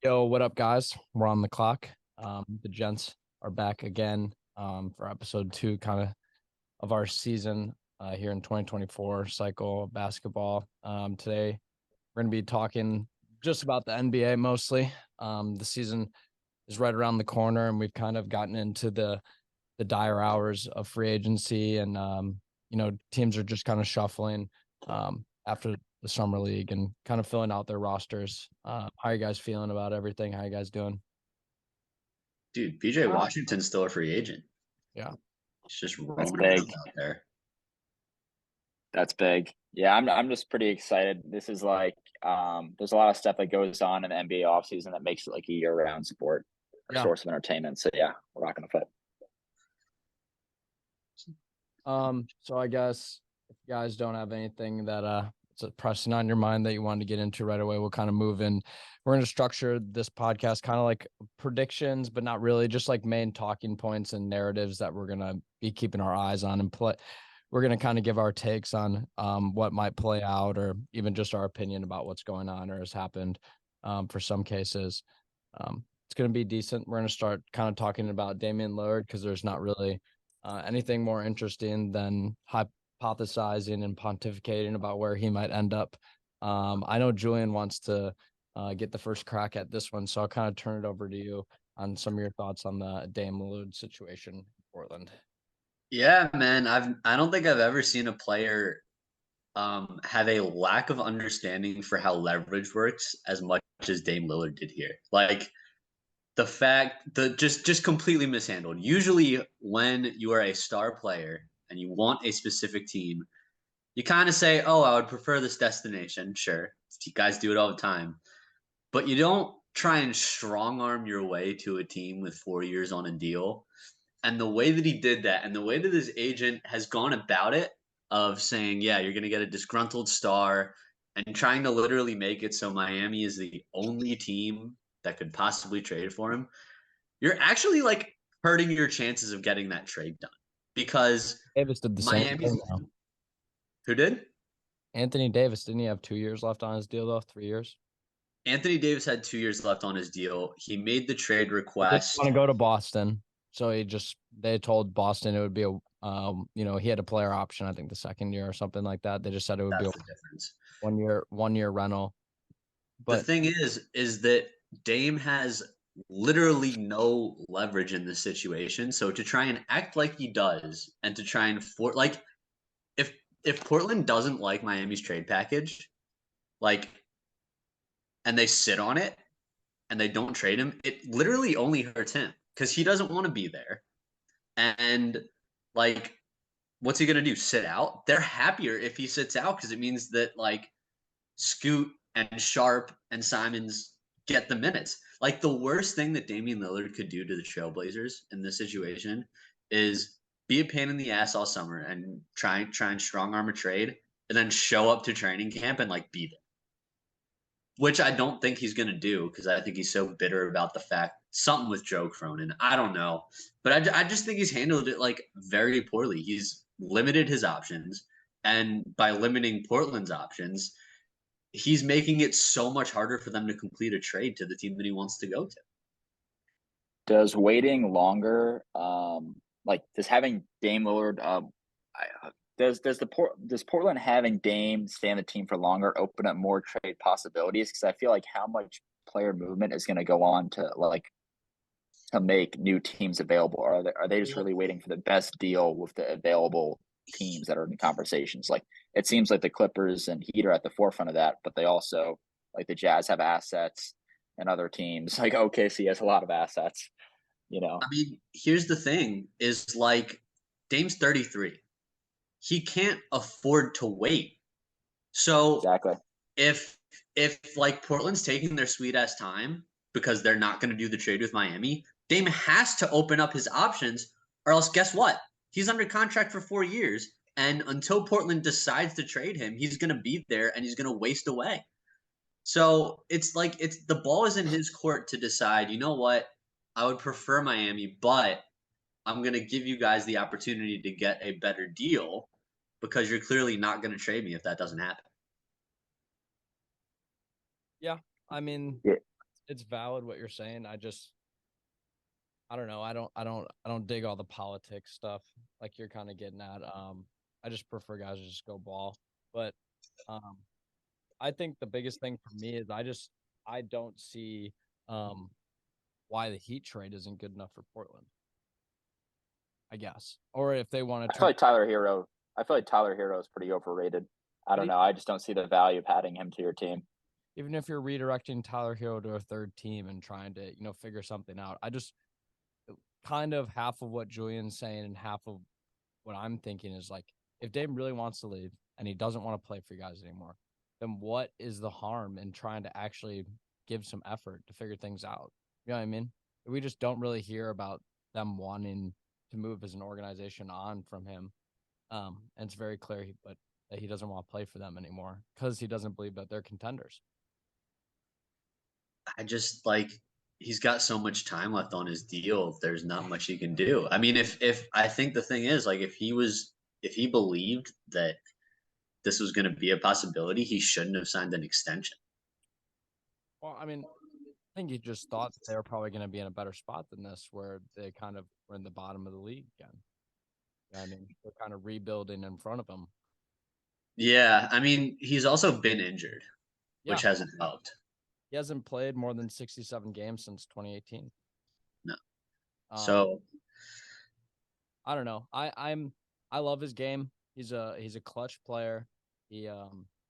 Yo, what up, guys? We're on the clock. The gents are back again for episode two, kind of our season here in 2024 cycle of basketball. Today, we're going to be talking just about the NBA mostly. The season is right around the corner, and we've kind of gotten into the dire hours of free agency, and teams are just kind of shuffling after the summer league and kind of filling out their rosters. How are you guys feeling about everything? How you guys doing? Dude, PJ Washington's still a free agent. Yeah. He's just That's roaming big. around out there. That's big. Yeah, I'm just pretty excited. This is like there's a lot of stuff that goes on in the NBA offseason that makes it like a year-round sport or Yeah. source of entertainment. So yeah, we're not gonna fit. So I guess if you guys don't have anything that it's pressing on your mind that you wanted to get into right away, we'll kind of move in. We're going to structure this podcast kind of like predictions, but not really, just like main talking points and narratives that we're going to be keeping our eyes on and play. We're going to kind of give our takes on what might play out, or even just our opinion about what's going on or has happened for some cases. It's going to be decent. We're going to start kind of talking about Damian Lillard because there's not really anything more interesting than hypothesizing and pontificating about where he might end up. I know Julian wants to get the first crack at this one, so I'll kind of turn it over to you on some of your thoughts on the Dame Lillard situation in Portland. Yeah, man. I don't think I've ever seen a player have a lack of understanding for how leverage works as much as Dame Lillard did here. Like the just completely mishandled. Usually when you are a star player and you want a specific team, you kind of say, "Oh, I would prefer this destination." Sure. You guys do it all the time. But you don't try and strong arm your way to a team with 4 years on a deal. And the way that he did that, and the way that his agent has gone about it, of saying, yeah, you're going to get a disgruntled star, and trying to literally make it so Miami is the only team that could possibly trade for him, you're actually like hurting your chances of getting that trade done. Because Davis did the same Miami's thing though. who did? Anthony Davis, didn't he have 2 years left on his deal though? 3 years? Anthony Davis had 2 years left on his deal. He made the trade He didn't want request. to go to Boston, so they told Boston it would be a he had a player option, I think the second year or something like that. They just said it would be a That's the difference. 1 year rental. The But thing is that Dame has literally no leverage in this situation. So to try and act like he does, and to try and like if Portland doesn't like Miami's trade package, like, and they sit on it and they don't trade him, it literally only hurts him because he doesn't want to be there. And like, what's he gonna do? Sit out? They're happier if he sits out because it means that like Scoot and Sharp and Simons get the minutes. Like the worst thing that Damian Lillard could do to the Trailblazers in this situation is be a pain in the ass all summer and try and strong arm a trade and then show up to training camp and like be there. Which I don't think he's gonna do because I think he's so bitter about the fact something with Joe Cronin. I don't know, but I just think he's handled it like very poorly. He's limited his options, and by limiting Portland's options, he's making it so much harder for them to complete a trade to the team that he wants to go to. Does waiting longer, like does having Dame Lillard, does Portland having Dame stay on the team for longer open up more trade possibilities? Because I feel like how much player movement is going to go on to make new teams available? Are they just really waiting for the best deal with the available teams that are in conversations? Like it seems like the Clippers and Heat are at the forefront of that, but they also like the Jazz have assets and other teams like OKC has a lot of assets. You know, I mean, here's the thing: is like Dame's 33. He can't afford to wait. So exactly. if like Portland's taking their sweet ass time because they're not going to do the trade with Miami, Dame has to open up his options, or else guess what? He's under contract for 4 years, and until Portland decides to trade him, he's going to be there and he's going to waste away. So it's like it's the ball is in his court to decide. You know what? I would prefer Miami, but I'm going to give you guys the opportunity to get a better deal because you're clearly not going to trade me if that doesn't happen. yeah, I mean, Yeah. it's valid what you're saying. I don't know. I don't dig all the politics stuff like you're kind of getting at. I just prefer guys to just go ball. But um, I think the biggest thing for me is I don't see why the Heat trade isn't good enough for Portland. I guess, or if they want to. I feel like Tyler Hero is pretty overrated. I don't know. I just don't see the value of adding him to your team. Even if you're redirecting Tyler Hero to a third team and trying to, figure something out, I just kind of half of what Julian's saying and half of what I'm thinking is like, if Dame really wants to leave and he doesn't want to play for you guys anymore, then what is the harm in trying to actually give some effort to figure things out? You know what I mean? We just don't really hear about them wanting to move as an organization on from him. And it's very clear that he doesn't want to play for them anymore because he doesn't believe that they're contenders. I just like he's got so much time left on his deal. There's not much he can do. I mean, if I think the thing is like if he believed that this was going to be a possibility, he shouldn't have signed an extension. Well, I mean, I think he just thought that they were probably going to be in a better spot than this, where they kind of were in the bottom of the league again. I mean, they're kind of rebuilding in front of him. Yeah, I mean, he's also been injured, which hasn't helped. He hasn't played more than 67 games since 2018. No. So I don't know. I love his game. He's a clutch player. He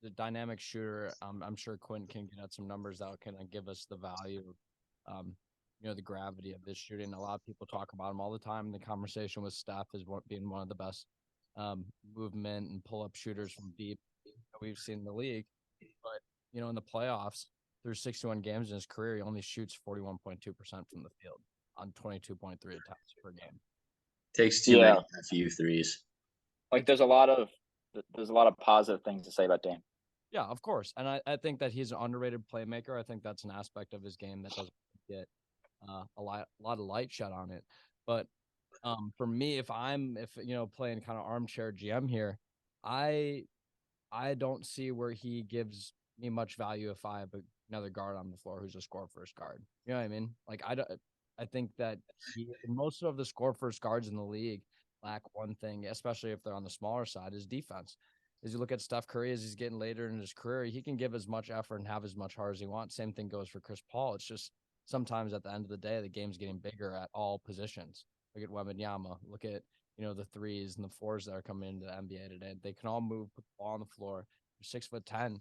the dynamic shooter. I'm sure Quinn can get at some numbers that can give us the value of the gravity of this shooting. A lot of people talk about him all the time. The conversation with Steph is being one of the best movement and pull-up shooters from deep that we've seen in the league. But in the playoffs, through 61 games in his career, he only shoots 41.2% from the field on 22.3 attempts per game. Takes too many few threes. Like there's a lot of positive things to say about Dame. Yeah, of course. And I think that he's an underrated playmaker. I think that's an aspect of his game that doesn't get a lot of light shed on it. But for me, if playing kind of armchair GM here, I don't see where he gives me much value if I have another guard on the floor who's a score first guard. You know what I mean? Like I think that most of the score first guards in the league lack one thing, especially if they're on the smaller side, is defense. As you look at Steph Curry, as he's getting later in his career, he can give as much effort and have as much heart as he wants. Same thing goes for Chris Paul. It's just sometimes at the end of the day, the game's getting bigger at all positions. Look at Wembanyama. Look at the threes and the fours that are coming into the NBA today. They can all move, put the ball on the floor. They're 6'10",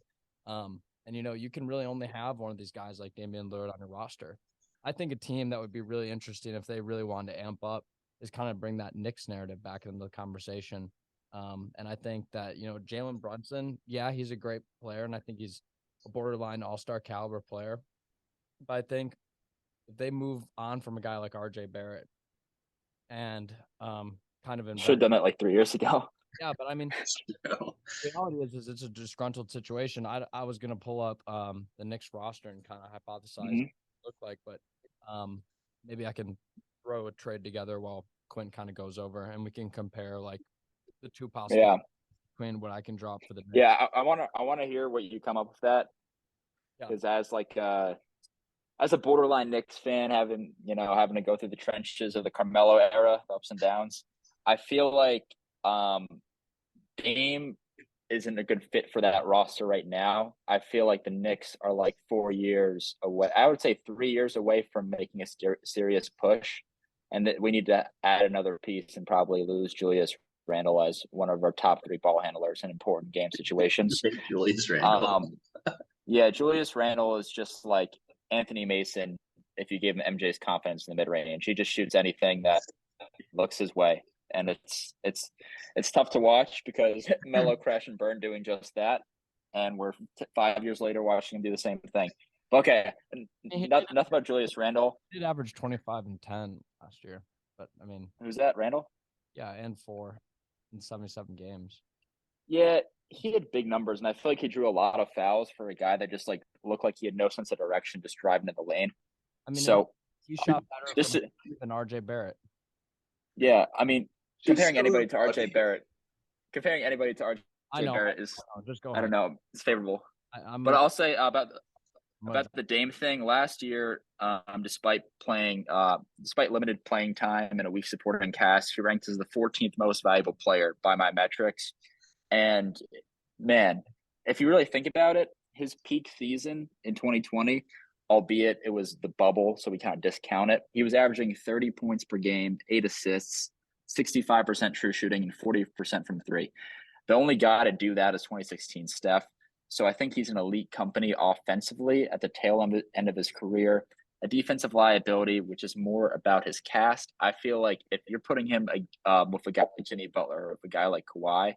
and you can really only have one of these guys like Damian Lillard on your roster. I think a team that would be really interesting if they really wanted to amp up is kind of bring that Knicks narrative back into the conversation. And I think that, Jalen Brunson, he's a great player, and I think he's a borderline all-star caliber player. But I think if they move on from a guy like RJ Barrett and kind of should have done that like 3 years ago. Yeah, but I mean, the reality is it's a disgruntled situation. I was going to pull up the Knicks roster and kind of hypothesize what it looked like, but maybe I can throw a trade together while Quinn kind of goes over, and we can compare like the two possible Quinn what I can drop for the Knicks. Yeah, I want to hear what you come up with that, because as a borderline Knicks fan, having to go through the trenches of the Carmelo era, the ups and downs, I feel like Dame isn't a good fit for that roster right now. I feel like the Knicks are like 4 years away. I would say 3 years away from making a serious push, and that we need to add another piece and probably lose Julius Randle as one of our top 3 ball handlers in important game situations. Julius Randle. Julius Randle is just like Anthony Mason if you give him MJ's confidence in the mid-range. He just shoots anything that looks his way. And it's tough to watch because Melo crash and burn doing just that, and we're 5 years later watching him do the same thing. Okay, nothing about Julius Randle. He did average 25 and 10 last year, but I mean, who's that? Randle? Yeah, and 4 in 77 games. Yeah, he had big numbers, and I feel like he drew a lot of fouls for a guy that just like looked like he had no sense of direction, just driving in the lane. I mean, so he shot better than RJ Barrett. Yeah, I mean, comparing anybody to RJ Barrett is, I know. Barrett is, just go ahead. I don't know, it's favorable. But I'll say about About the Dame thing, last year, despite limited playing time and a weak supporting cast, he ranked as the 14th most valuable player by my metrics. And man, if you really think about it, his peak season in 2020, albeit it was the bubble, so we kind of discount it, he was averaging 30 points per game, 8 assists, 65% true shooting, and 40% from three. The only guy to do that is 2016 Steph. So I think he's an elite company offensively at the tail end of his career. A defensive liability, which is more about his cast. I feel like if you're putting him with a guy like Jimmy Butler or with a guy like Kawhi,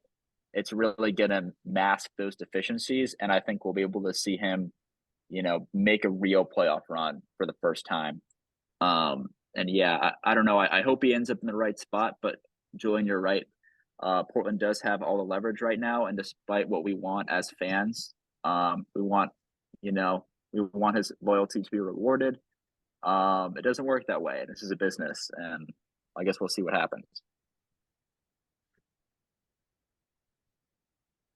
it's really going to mask those deficiencies. And I think we'll be able to see him, make a real playoff run for the first time. And yeah, I don't know. I hope he ends up in the right spot, but Julian, you're right. Portland does have all the leverage right now, and despite what we want as fans, we want his loyalty to be rewarded. It doesn't work that way. This is a business, and I guess we'll see what happens.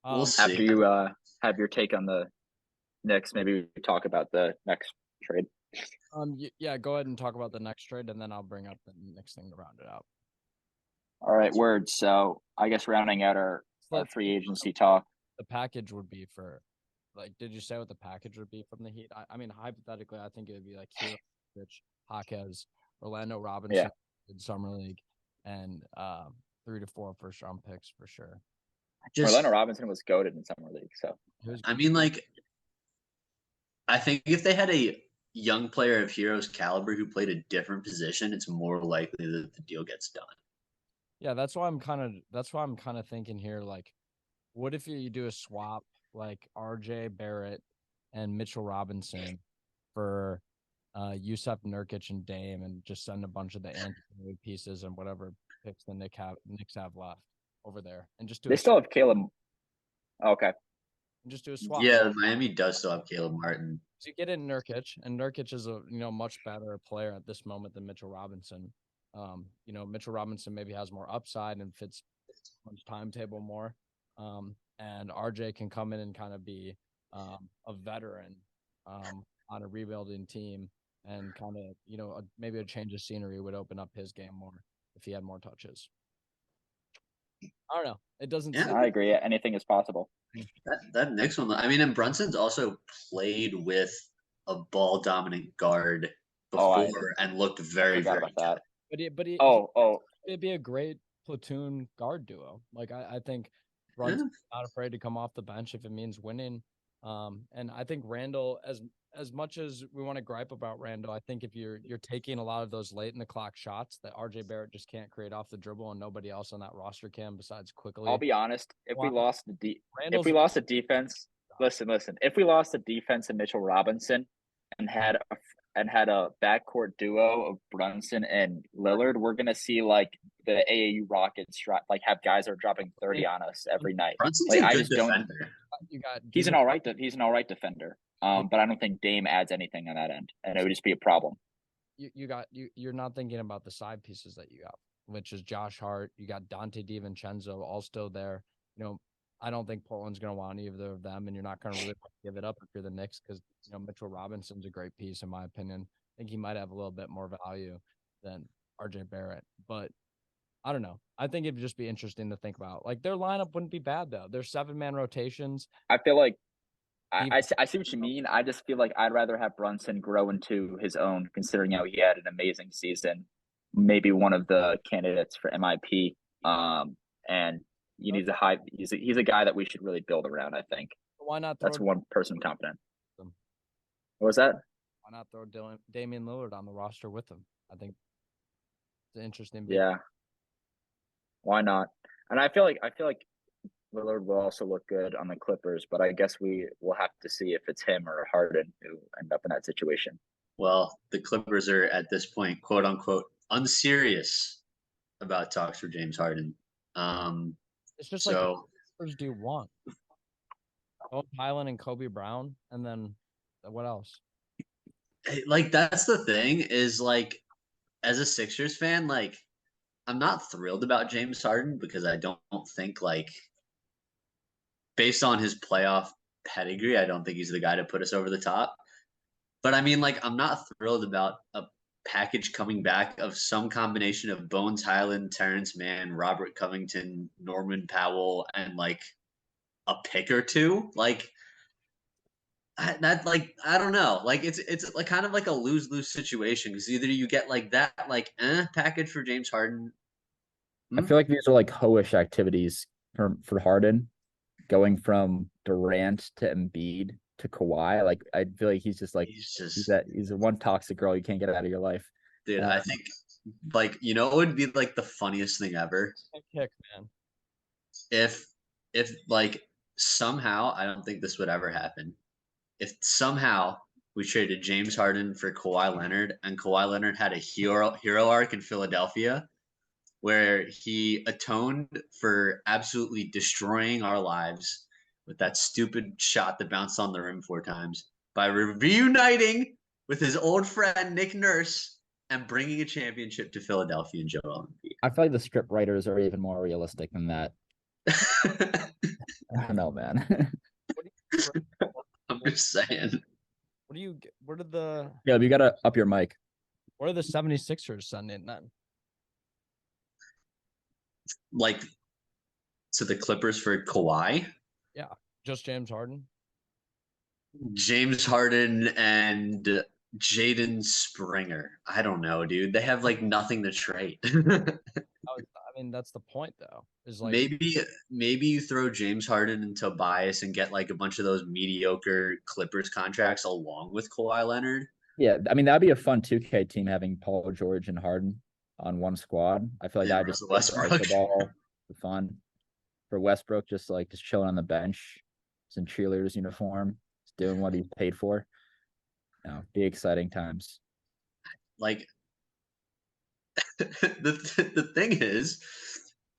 We'll see. After you have your take on the Knicks, maybe we talk about the next trade. Yeah, go ahead and talk about the next trade, and then I'll bring up the next thing to round it out. All right, word. So I guess rounding out our free agency talk. The package would be for, did you say what the package would be from the Heat? I mean, hypothetically, I think it would be like Hero, Rich, Jaquez, Orlando Robinson in Summer League, and 3 to 4 first-round picks for sure. Orlando Robinson was goated in Summer League, so. I mean, I think if they had a young player of Hero's caliber who played a different position, it's more likely that the deal gets done. Yeah, that's why I'm kind of thinking here, what if you do a swap like RJ Barrett and Mitchell Robinson for Yusuf Nurkic and Dame, and just send a bunch of the anti pieces and whatever picks the Knicks have left over there, and just do. They still have Caleb. Okay. And just do a swap. Yeah, Miami does still have Caleb Martin. So you get in Nurkic, and Nurkic is a much better player at this moment than Mitchell Robinson. Mitchell Robinson maybe has more upside and fits on timetable more. And RJ can come in and kind of be a veteran on a rebuilding team, and kind of, maybe a change of scenery would open up his game more if he had more touches. I don't know. It doesn't. Yeah, I agree. Anything is possible. That next one, I mean, and Brunson's also played with a ball dominant guard before and looked very, very good. It'd be a great platoon guard duo. I think Brunson's not afraid to come off the bench if it means winning. And I think Randall, as much as we want to gripe about Randall, I think if you're taking a lot of those late in the clock shots that RJ Barrett just can't create off the dribble, and nobody else on that roster can besides quickly. I'll be honest. If we lost the defense, listen. If we lost the defense and Mitchell Robinson and had a backcourt duo of Brunson and Lillard, we're gonna see the AAU Rockets have guys that are dropping 30 on us every night. Brunson's a good defender. He's an all right defender. But I don't think Dame adds anything on that end, and it would just be a problem. You're not thinking about the side pieces that you got, which is Josh Hart. You got Dante DiVincenzo all still there. I don't think Portland's going to want either of them, and you're not going to really give it up if you're the Knicks, because Mitchell Robinson's a great piece in my opinion. I think he might have a little bit more value than RJ Barrett, but I don't know. I think it'd just be interesting to think about. Their lineup wouldn't be bad though. Their 7-man rotations. I feel like I see what you mean. I just feel like I'd rather have Brunson grow into his own, considering how he had an amazing season. Maybe one of the candidates for MIP. And he's a guy that we should really build around, I think. Why not? That's one person confident. What was that? Why not throw Damian Lillard on the roster with him? I think it's interesting. Yeah. Why not? And I feel like Lillard will also look good on the Clippers, but I guess we will have to see if it's him or Harden who end up in that situation. Well, the Clippers are at this point, quote unquote, unserious about talks for James Harden. It's just like the Clippers do want. Owen Highland and Kobe Brown, and then what else? That's the thing is as a Sixers fan, I'm not thrilled about James Harden because I don't think based on his playoff pedigree, I don't think he's the guy to put us over the top. But I mean, like, I'm not thrilled about a package coming back of some combination of Bones Highland, Terrence Mann, Robert Covington, Norman Powell, and like a pick or two. Like I don't know. Like it's like kind of like a lose-lose situation because either you get like that like package for James Harden. I feel like these are like hoish activities for Harden, going from Durant to Embiid to Kawhi. Like I feel like he's just like he's a one toxic girl you can't get out of your life. Dude, I think like it would be like the funniest thing ever Kick, man. if like somehow I don't think this would ever happen. If somehow we traded James Harden for Kawhi Leonard and Kawhi Leonard had a hero arc in Philadelphia where he atoned for absolutely destroying our lives with that stupid shot that bounced on the rim 4 times by reuniting with his old friend Nick Nurse and bringing a championship to Philadelphia and Joel Embiid. I feel like the script writers are even more realistic than that. I don't know, man. I'm just saying. What are the Yeah, you gotta up your mic. What are the 76ers sending then? Like to the Clippers for Kawhi? Yeah, just James Harden. James Harden and Jaden Springer. I don't know, dude. They have like nothing to trade. I mean, that's the point, though. Is like maybe you throw James Harden and Tobias and get like a bunch of those mediocre Clippers contracts along with Kawhi Leonard. Yeah, I mean that'd be a fun 2K team having Paul George and Harden on one squad. I feel like that just Westbrook. The ball fun for Westbrook, just chilling on the bench, just in cheerleaders uniform, just doing what he's paid for. Be exciting times. Like the thing is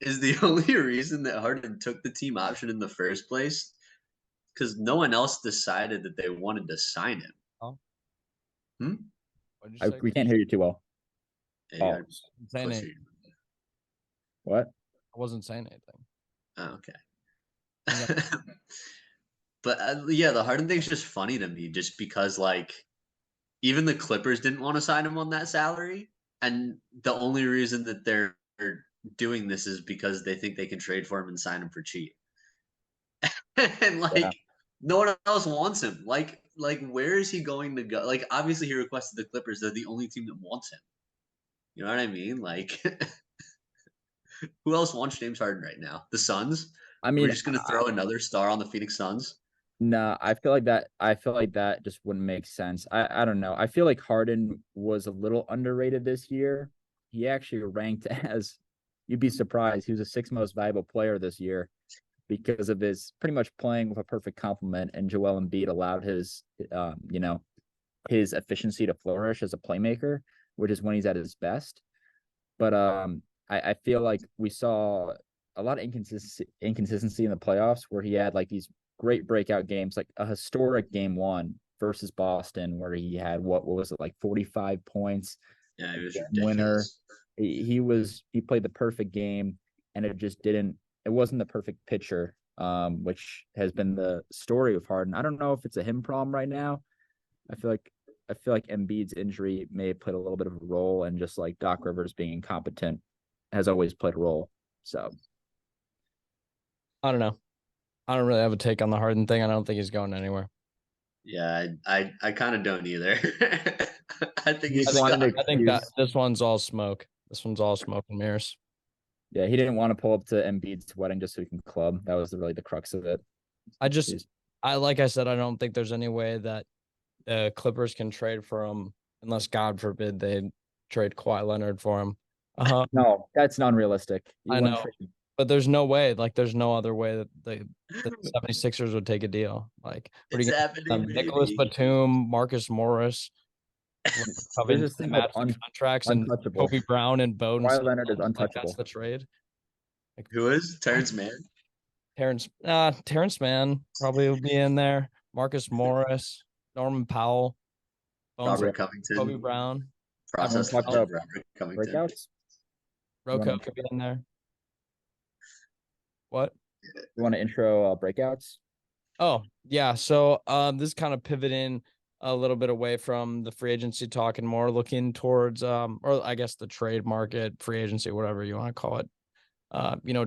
the only reason that Harden took the team option in the first place because no one else decided that they wanted to sign him. Oh. We can't hear you too well. Yeah, what? I wasn't saying anything. Oh, okay. But yeah, the Harden thing's just funny to me just because like even the Clippers didn't want to sign him on that salary. And the only reason that they're doing this is because they think they can trade for him and sign him for cheap. And no one else wants him. Like where is he going to go? Like obviously he requested the Clippers. They're the only team that wants him. You know what I mean? Like who else wants James Harden right now? The Suns? I mean, we're just gonna throw another star on the Phoenix Suns. No, I feel like that just wouldn't make sense. I don't know. I feel like Harden was a little underrated this year. He actually ranked as, you'd be surprised, he was the sixth most valuable player this year because of his pretty much playing with a perfect complement, and Joel Embiid allowed his his efficiency to flourish as a playmaker, which is when he's at his best. But I feel like we saw a lot of inconsistency in the playoffs where he had like these great breakout games, like a historic game 1 versus Boston, where he had what was it, like 45 points? Yeah, he was winner. He played the perfect game, and it wasn't the perfect pitcher, which has been the story of Harden. I don't know if it's a him problem right now. I feel like Embiid's injury may have played a little bit of a role, and just like Doc Rivers being incompetent has always played a role. So I don't know. I don't really have a take on the Harden thing. I don't think he's going anywhere. Yeah, I kind of don't either. I think that this one's all smoke. This one's all smoke and mirrors. Yeah, he didn't want to pull up to Embiid's wedding just so he can club. That was really the crux of it. Like I said, I don't think there's any way that the Clippers can trade for him unless, God forbid, they trade Kawhi Leonard for him. No, that's non-realistic. I know. But there's no way, like there's no other way that the 76ers would take a deal. Like what it's happening, Nicholas Batum, Marcus Morris, contracts, and Kobe Brown and Bowden. Kawhi Leonard is untouchable. That's the trade. Like, who is Terrence Mann? Terrence Mann probably will be in there. Marcus Morris, Norman Powell, Robert Covington, Kobe Brown. Process Robert Covington. Breakouts. Rocco could be in there. What? You want to intro breakouts? Oh, yeah. So this is kind of pivoting a little bit away from the free agency talk and more looking towards, or I guess the trade market, free agency, whatever you want to call it.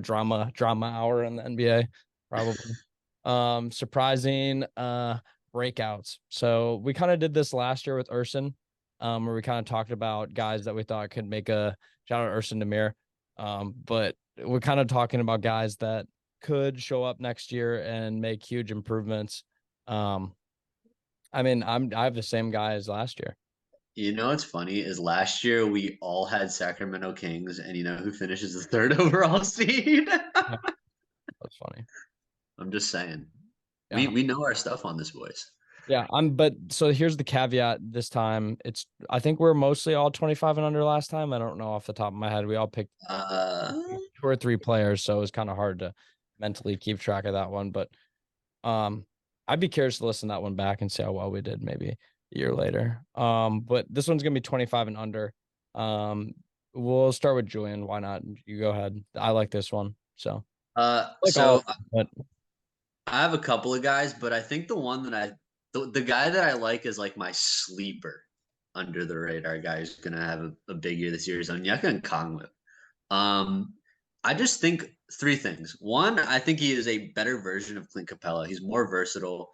Drama hour in the NBA, probably. Surprising breakouts. So we kind of did this last year with Urson, where we kind of talked about guys that we thought could make a shout out Urson Demir. But we're kind of talking about guys that could show up next year and make huge improvements. I have the same guy as last year. You know what's funny is last year we all had Sacramento Kings, and you know who finishes the third overall seed? That's funny. I'm just saying. Yeah. We know our stuff on this, boys. Yeah, but so here's the caveat this time. I think we're mostly all 25 and under last time. I don't know off the top of my head. We all picked 2 or 3 players, so it was kind of hard to mentally keep track of that one. But I'd be curious to listen to that one back and see how well we did maybe a year later. But this one's gonna be 25 and under. We'll start with Julian. Why not? You go ahead. I like this one. So I have a couple of guys, but I think the one that the guy that I like is like my sleeper under the radar guy who's gonna have a big year this year is Onyeka Okongwu. I just think 3 things. One, I think he is a better version of Clint Capella. He's more versatile.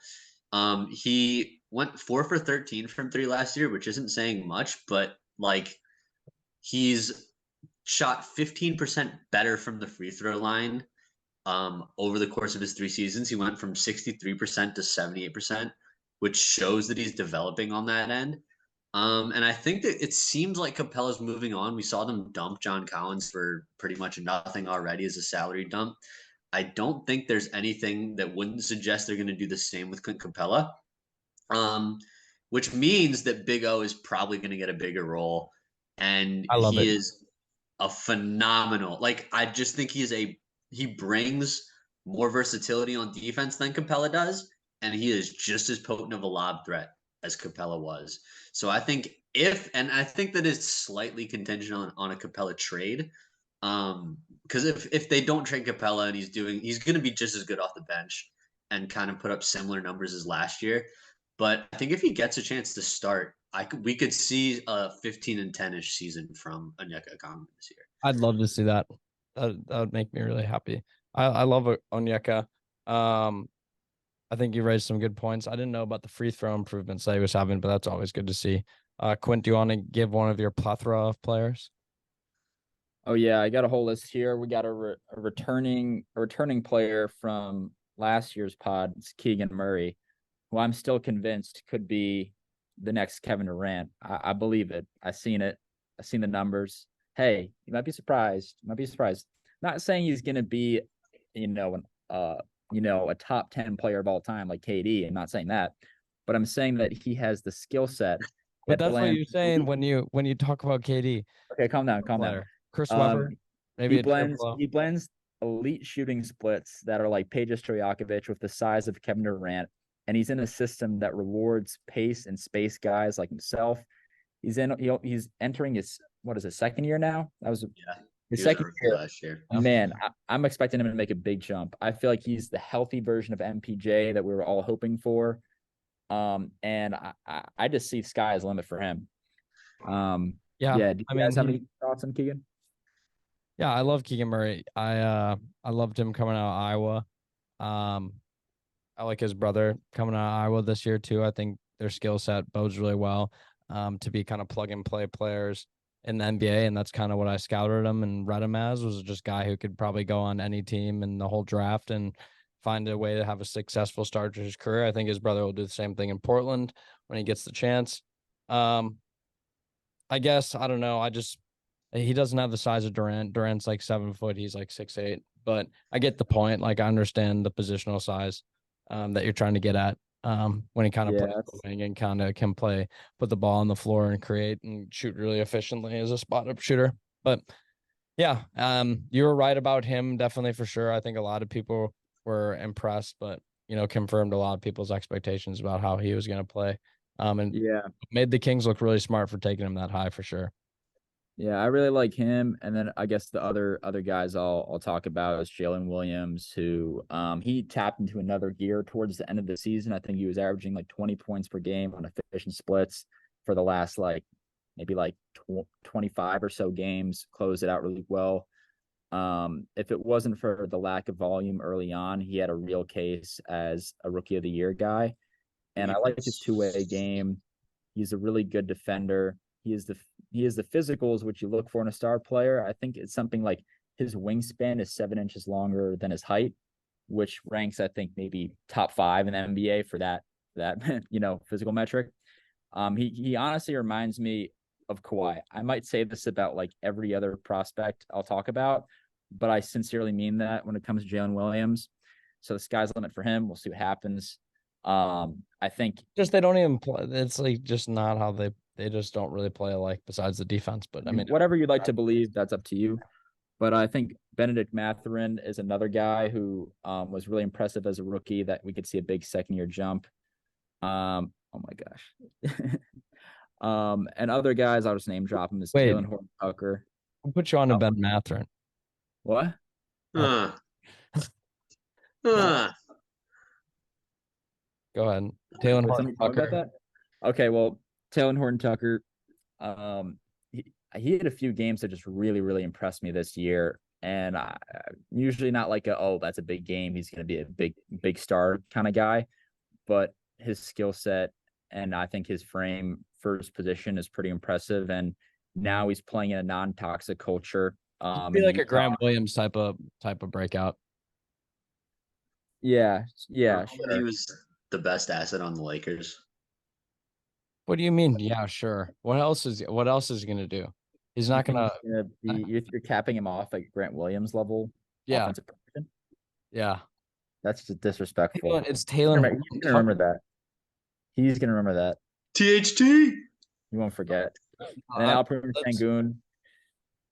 He went 4 for 13 from 3 last year, which isn't saying much, but like he's shot 15% better from the free throw line over the course of his 3 seasons. He went from 63% to 78%, which shows that he's developing on that end. And I think that it seems like Capella's moving on. We saw them dump John Collins for pretty much nothing already as a salary dump. I don't think there's anything that wouldn't suggest they're going to do the same with Clint Capella, which means that Big O is probably going to get a bigger role. And he is a phenomenal, like, I just think he brings more versatility on defense than Capella does. And he is just as potent of a lob threat as Capella was. So I think I think that is slightly contingent on a Capella trade. Because if they don't trade Capella and he's going to be just as good off the bench and kind of put up similar numbers as last year. But I think if he gets a chance to start, we could see a 15 and 10-ish season from Onyeka Okongwu this year. I'd love to see that. That would make me really happy. I love Onyeka. I think you raised some good points. I didn't know about the free throw improvements that he was having, but that's always good to see. Quint, do you want to give one of your plethora of players? Oh yeah, I got a whole list here. We got a returning player from last year's pod. It's Keegan Murray, who I'm still convinced could be the next Kevin Durant. I believe it. I've seen it. I've seen the numbers. Hey, you might be surprised. Not saying he's gonna be, a top 10 player of all time like KD. I'm not saying that, but I'm saying that he has the skill set. But that's what you're saying when you talk about KD. Okay, calm down. Chris Webber, maybe he blends elite shooting splits that are like Peja Stojakovic with the size of Kevin Durant, and he's in a system that rewards pace and space guys like himself. He's entering his second year now. That was his second year last year. Man, I'm expecting him to make a big jump. I feel like he's the healthy version of MPJ that we were all hoping for. And I just see sky as limit for him. Do you guys have any thoughts on Keegan? Yeah, I love Keegan Murray. I loved him coming out of Iowa. I like his brother coming out of Iowa this year too. I think their skill set bodes really well to be kind of plug and play players in the NBA, and that's kind of what I scouted him and read him as, was just a guy who could probably go on any team in the whole draft and find a way to have a successful start to his career. I think his brother will do the same thing in Portland when he gets the chance. I guess, I don't know. He doesn't have the size of Durant. Durant's like 7 foot. He's like 6'8", but I get the point. Like, I understand the positional size that you're trying to get at when he kind of plays the wing and kind of can put the ball on the floor and create and shoot really efficiently as a spot up shooter. But yeah, you were right about him. Definitely, for sure. I think a lot of people were impressed, but, confirmed a lot of people's expectations about how he was going to play. And made the Kings look really smart for taking him that high, for sure. Yeah, I really like him. And then I guess the other guys I'll talk about is Jalen Williams, who he tapped into another gear towards the end of the season. I think he was averaging like 20 points per game on efficient splits for the last maybe 25 or so games, closed it out really well. If it wasn't for the lack of volume early on, he had a real case as a rookie of the year guy. And I like his two-way game. He's a really good defender. He is the physicals which you look for in a star player. I think it's something like his wingspan is 7 inches longer than his height, which ranks, I think, maybe top 5 in the NBA for that physical metric. He honestly reminds me of Kawhi. I might say this about like every other prospect I'll talk about, but I sincerely mean that when it comes to Jalen Williams. So the sky's the limit for him. We'll see what happens. I think just they don't even play. It's like just not how they just don't really play alike besides the defense. But I mean, whatever you'd like to believe, that's up to you. But I think Benedict Mathurin is another guy who was really impressive as a rookie that we could see a big second-year jump. Oh my gosh. And other guys, I'll just name drop him, is Taylor Horton-Tucker. I'll put you on to Ben Mathurin. What? Go ahead. Taylor Horton-Tucker. Okay, well, Taylor Horton-Tucker, he had a few games that just really, really impressed me this year. And I usually not like that's a big game. He's going to be a big star kind of guy. But his skill set and I think his frame for his position is pretty impressive. And now he's playing in a non-toxic culture. Be like a Grant Williams type of breakout. Yeah. Sure. He was the best asset on the Lakers. What do you mean? Yeah, sure. What else is he going to do? He's not going to be. You're capping him off at Grant Williams level. Yeah. Offensive production. Yeah. That's just disrespectful. It's Taylor. He's gonna remember that. He's gonna remember that. THT. You won't forget. And Alperen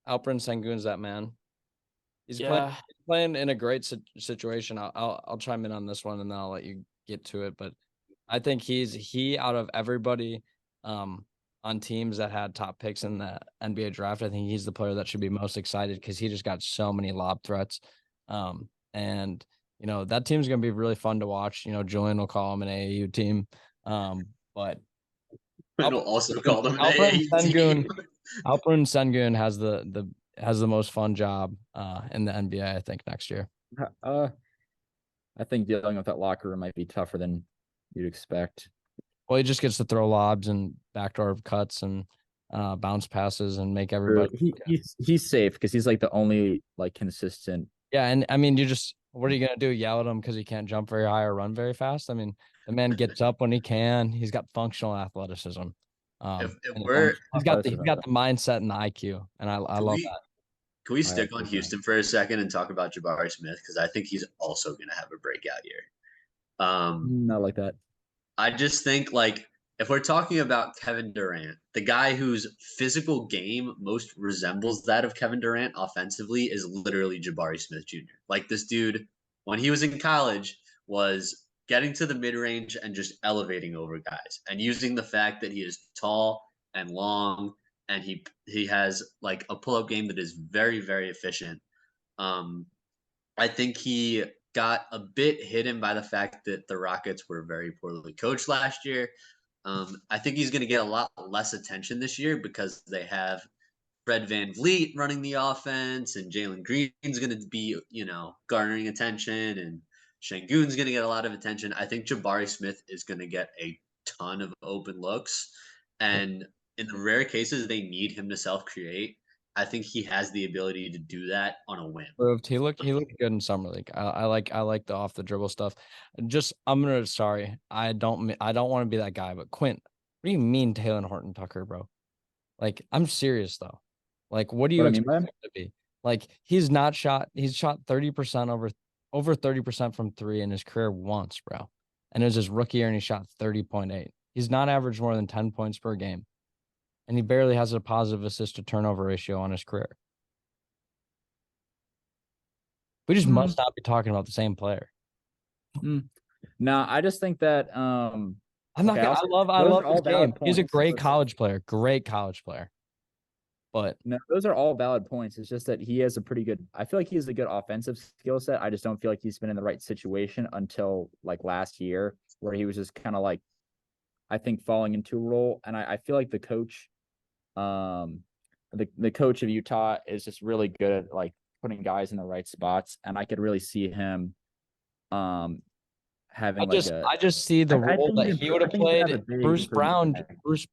Sengun's that man. He's playing in a great situation. I'll chime in on this one and then I'll let you get to it. But I think he out of everybody on teams that had top picks in the NBA draft, I think he's the player that should be most excited because he just got so many lob threats. And that team's going to be really fun to watch. Julian will call him an AAU team. But I'll also call them an AAU team. Alperen Sengun has the most fun job in the NBA, I think, next year. I think dealing with that locker room might be tougher than you'd expect. Well, he just gets to throw lobs and backdoor cuts and bounce passes and make everybody. He's safe because he's like the only consistent. Yeah, and I mean, what are you gonna do? Yell at him because he can't jump very high or run very fast? I mean, the man gets up when he can. He's got functional athleticism. He's got the mindset and the IQ, and I love that. Can we stick on Houston for a second and talk about Jabari Smith because I think he's also going to have a breakout year. Not like that. I just think if we're talking about Kevin Durant, the guy whose physical game most resembles that of Kevin Durant offensively is literally Jabari Smith Jr. This dude, when he was in college, was getting to the mid-range and just elevating over guys and using the fact that he is tall and long and he has a pull-up game that is very, very efficient. I think he got a bit hidden by the fact that the Rockets were very poorly coached last year. I think he's going to get a lot less attention this year because they have Fred VanVleet running the offense and Jalen Green's going to be, garnering attention and Şengün's going to get a lot of attention. I think Jabari Smith is going to get a ton of open looks. And in the rare cases they need him to self-create, I think he has the ability to do that on a whim. He looked good in summer league. I like the off the dribble stuff. I don't want to be that guy, but Quint, what do you mean Taylor Horton-Tucker, bro? I'm serious though. What do you expect him to be? He's shot 30% over 30% from three in his career once, bro. And it was his rookie year and he shot 30.8. He's not averaged more than 10 points per game. And he barely has a positive assist to turnover ratio on his career. We just must not be talking about the same player. No, I just think that I love his game. He's a great college player. But No, those are all valid points. It's just that he has a pretty good. I feel like he has a good offensive skill set. I just don't feel like he's been in the right situation until like last year, where he was just kind of like, I think, falling into a role. And I feel like the coach, the coach of Utah is just really good at like putting guys in the right spots, and I could really see him, having like a. I just see the I role think that he's he gonna- would I have think he's gonna played. have a big Bruce improvement Brown, today.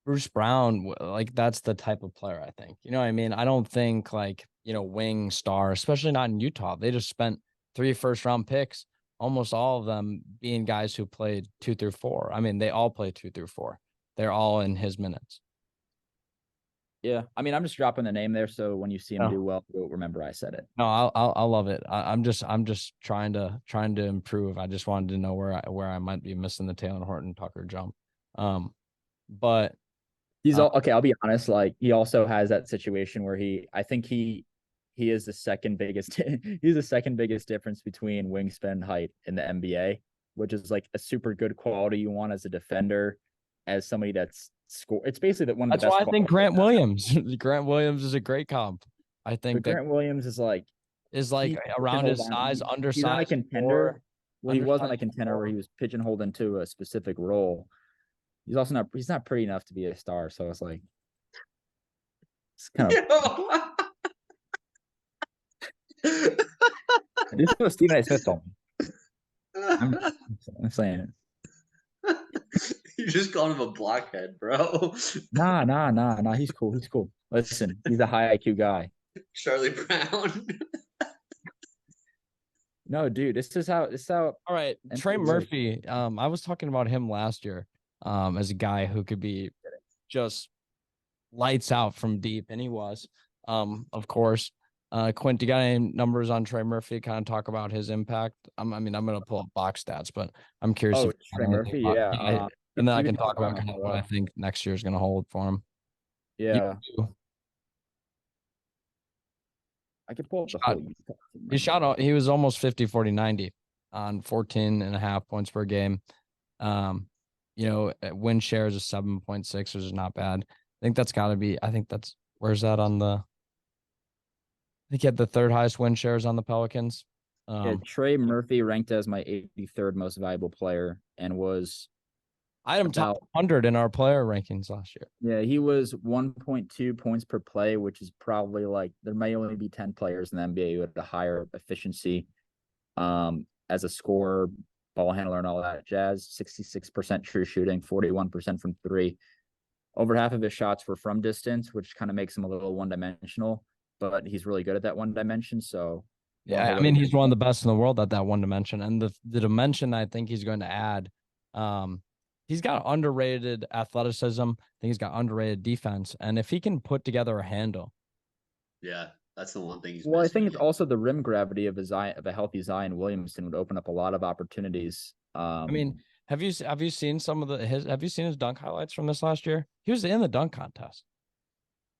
Bruce Brown, like that's the type of player I think. You know what I mean? I don't think like, wing star, especially not in Utah. They just spent 3 first-round picks, almost all of them being guys who played 2 through 4. I mean, they all play 2 through 4. They're all in his minutes. Yeah, I mean, I'm just dropping the name there, so when you see him No. do well, you'll remember I said it. No, I'll love it. I'm just trying to improve. I just wanted to know where I might be missing the Taylor Horton Tucker jump. But He's all okay. I'll be honest. Like he also has that situation where I think he is the second biggest. He's the second biggest difference between wingspan and height in the NBA, which is like a super good quality you want as a defender, as somebody that's score. It's basically that one of the that's best. why I think Grant Williams. Grant Williams is a great comp. I think But Grant Williams is like around his size, undersized. He's not a contender. Well, he wasn't a undersized contender where he was pigeonholed into a specific role. He's also not. He's not pretty enough to be a star. So it's like it's kind of. This is what Stephen A. Smith told me. I'm saying it. You just called him a blockhead, bro. Nah. He's cool. He's cool. Listen, he's a high IQ guy. Charlie Brown. No, dude, this is how. All right, Trey Murphy. I was talking about him last year, as a guy who could be just lights out from deep, and he was. Of course. Quint, you got any numbers on Trey Murphy? Kind of talk about his impact. I'm gonna pull up box stats, but I'm curious. Oh, Trey Murphy, yeah. And then I can talk about kind of what I think next year is gonna hold for him. Yeah. I could pull up the whole. He was almost 50, 40, 90 on 14.5 points per game. Win shares of 7.6, which is not bad. I think that's got to be. Where's that on the? I think he had the third highest win shares on the Pelicans. Trey Murphy ranked as my 83rd most valuable player and was. I had him top 100 in our player rankings last year. Yeah, he was 1.2 points per play, which is probably like there may only be 10 players in the NBA who had a higher efficiency as a scorer, ball handler, and all that jazz. 66% true shooting, 41% from 3. Over half of his shots were from distance, which kind of makes him a little one-dimensional, but he's really good at that one dimension. So yeah, I mean, he's one of the best in the world at that one dimension, and the dimension I think he's going to add. He's got underrated athleticism. I think he's got underrated defense. And if he can put together a handle. Yeah, that's the one thing he's I think it's also the rim gravity of a healthy Zion Williamson would open up a lot of opportunities. I mean, have you seen have you seen his dunk highlights from this last year? He was in the dunk contest.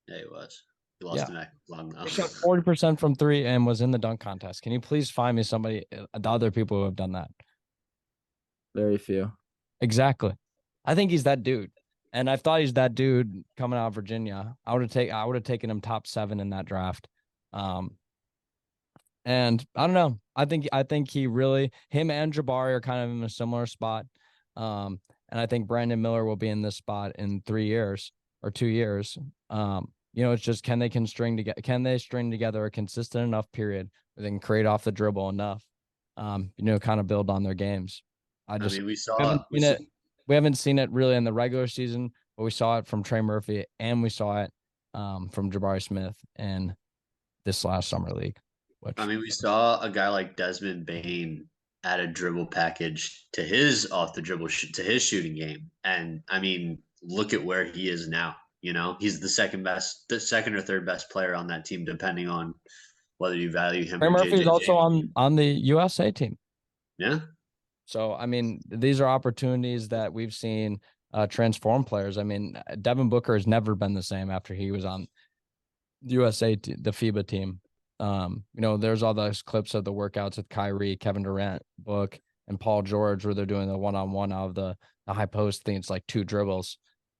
Yeah, he was. He lost the long now. He shot 40% from 3 and was in the dunk contest. Can you please find me the other people who have done that? Very few. Exactly. I think he's that dude. And I thought he's that dude coming out of Virginia. I would have taken him top 7 in that draft. And I don't know. I think he really, him and Jabari are kind of in a similar spot. And I think Brandon Miller will be in this spot in 3 years or 2 years. It's just can they string together a consistent enough period where they can create off the dribble enough, kind of build on their games. We haven't seen it really in the regular season, but we saw it from Trey Murphy and we saw it from Jabari Smith in this last summer league. We saw a guy like Desmond Bane add a dribble package to his off the dribble to his shooting game, and look at where he is now. He's the second or third best player on that team, depending on whether you value him. Trey Murphy is also on the USA team. Yeah. So, these are opportunities that we've seen transform players. Devin Booker has never been the same after he was on the USA, the FIBA team. There's all those clips of the workouts with Kyrie, Kevin Durant, Book, and Paul George where they're doing the one-on-one out of the high post thing. It's like 2 dribbles.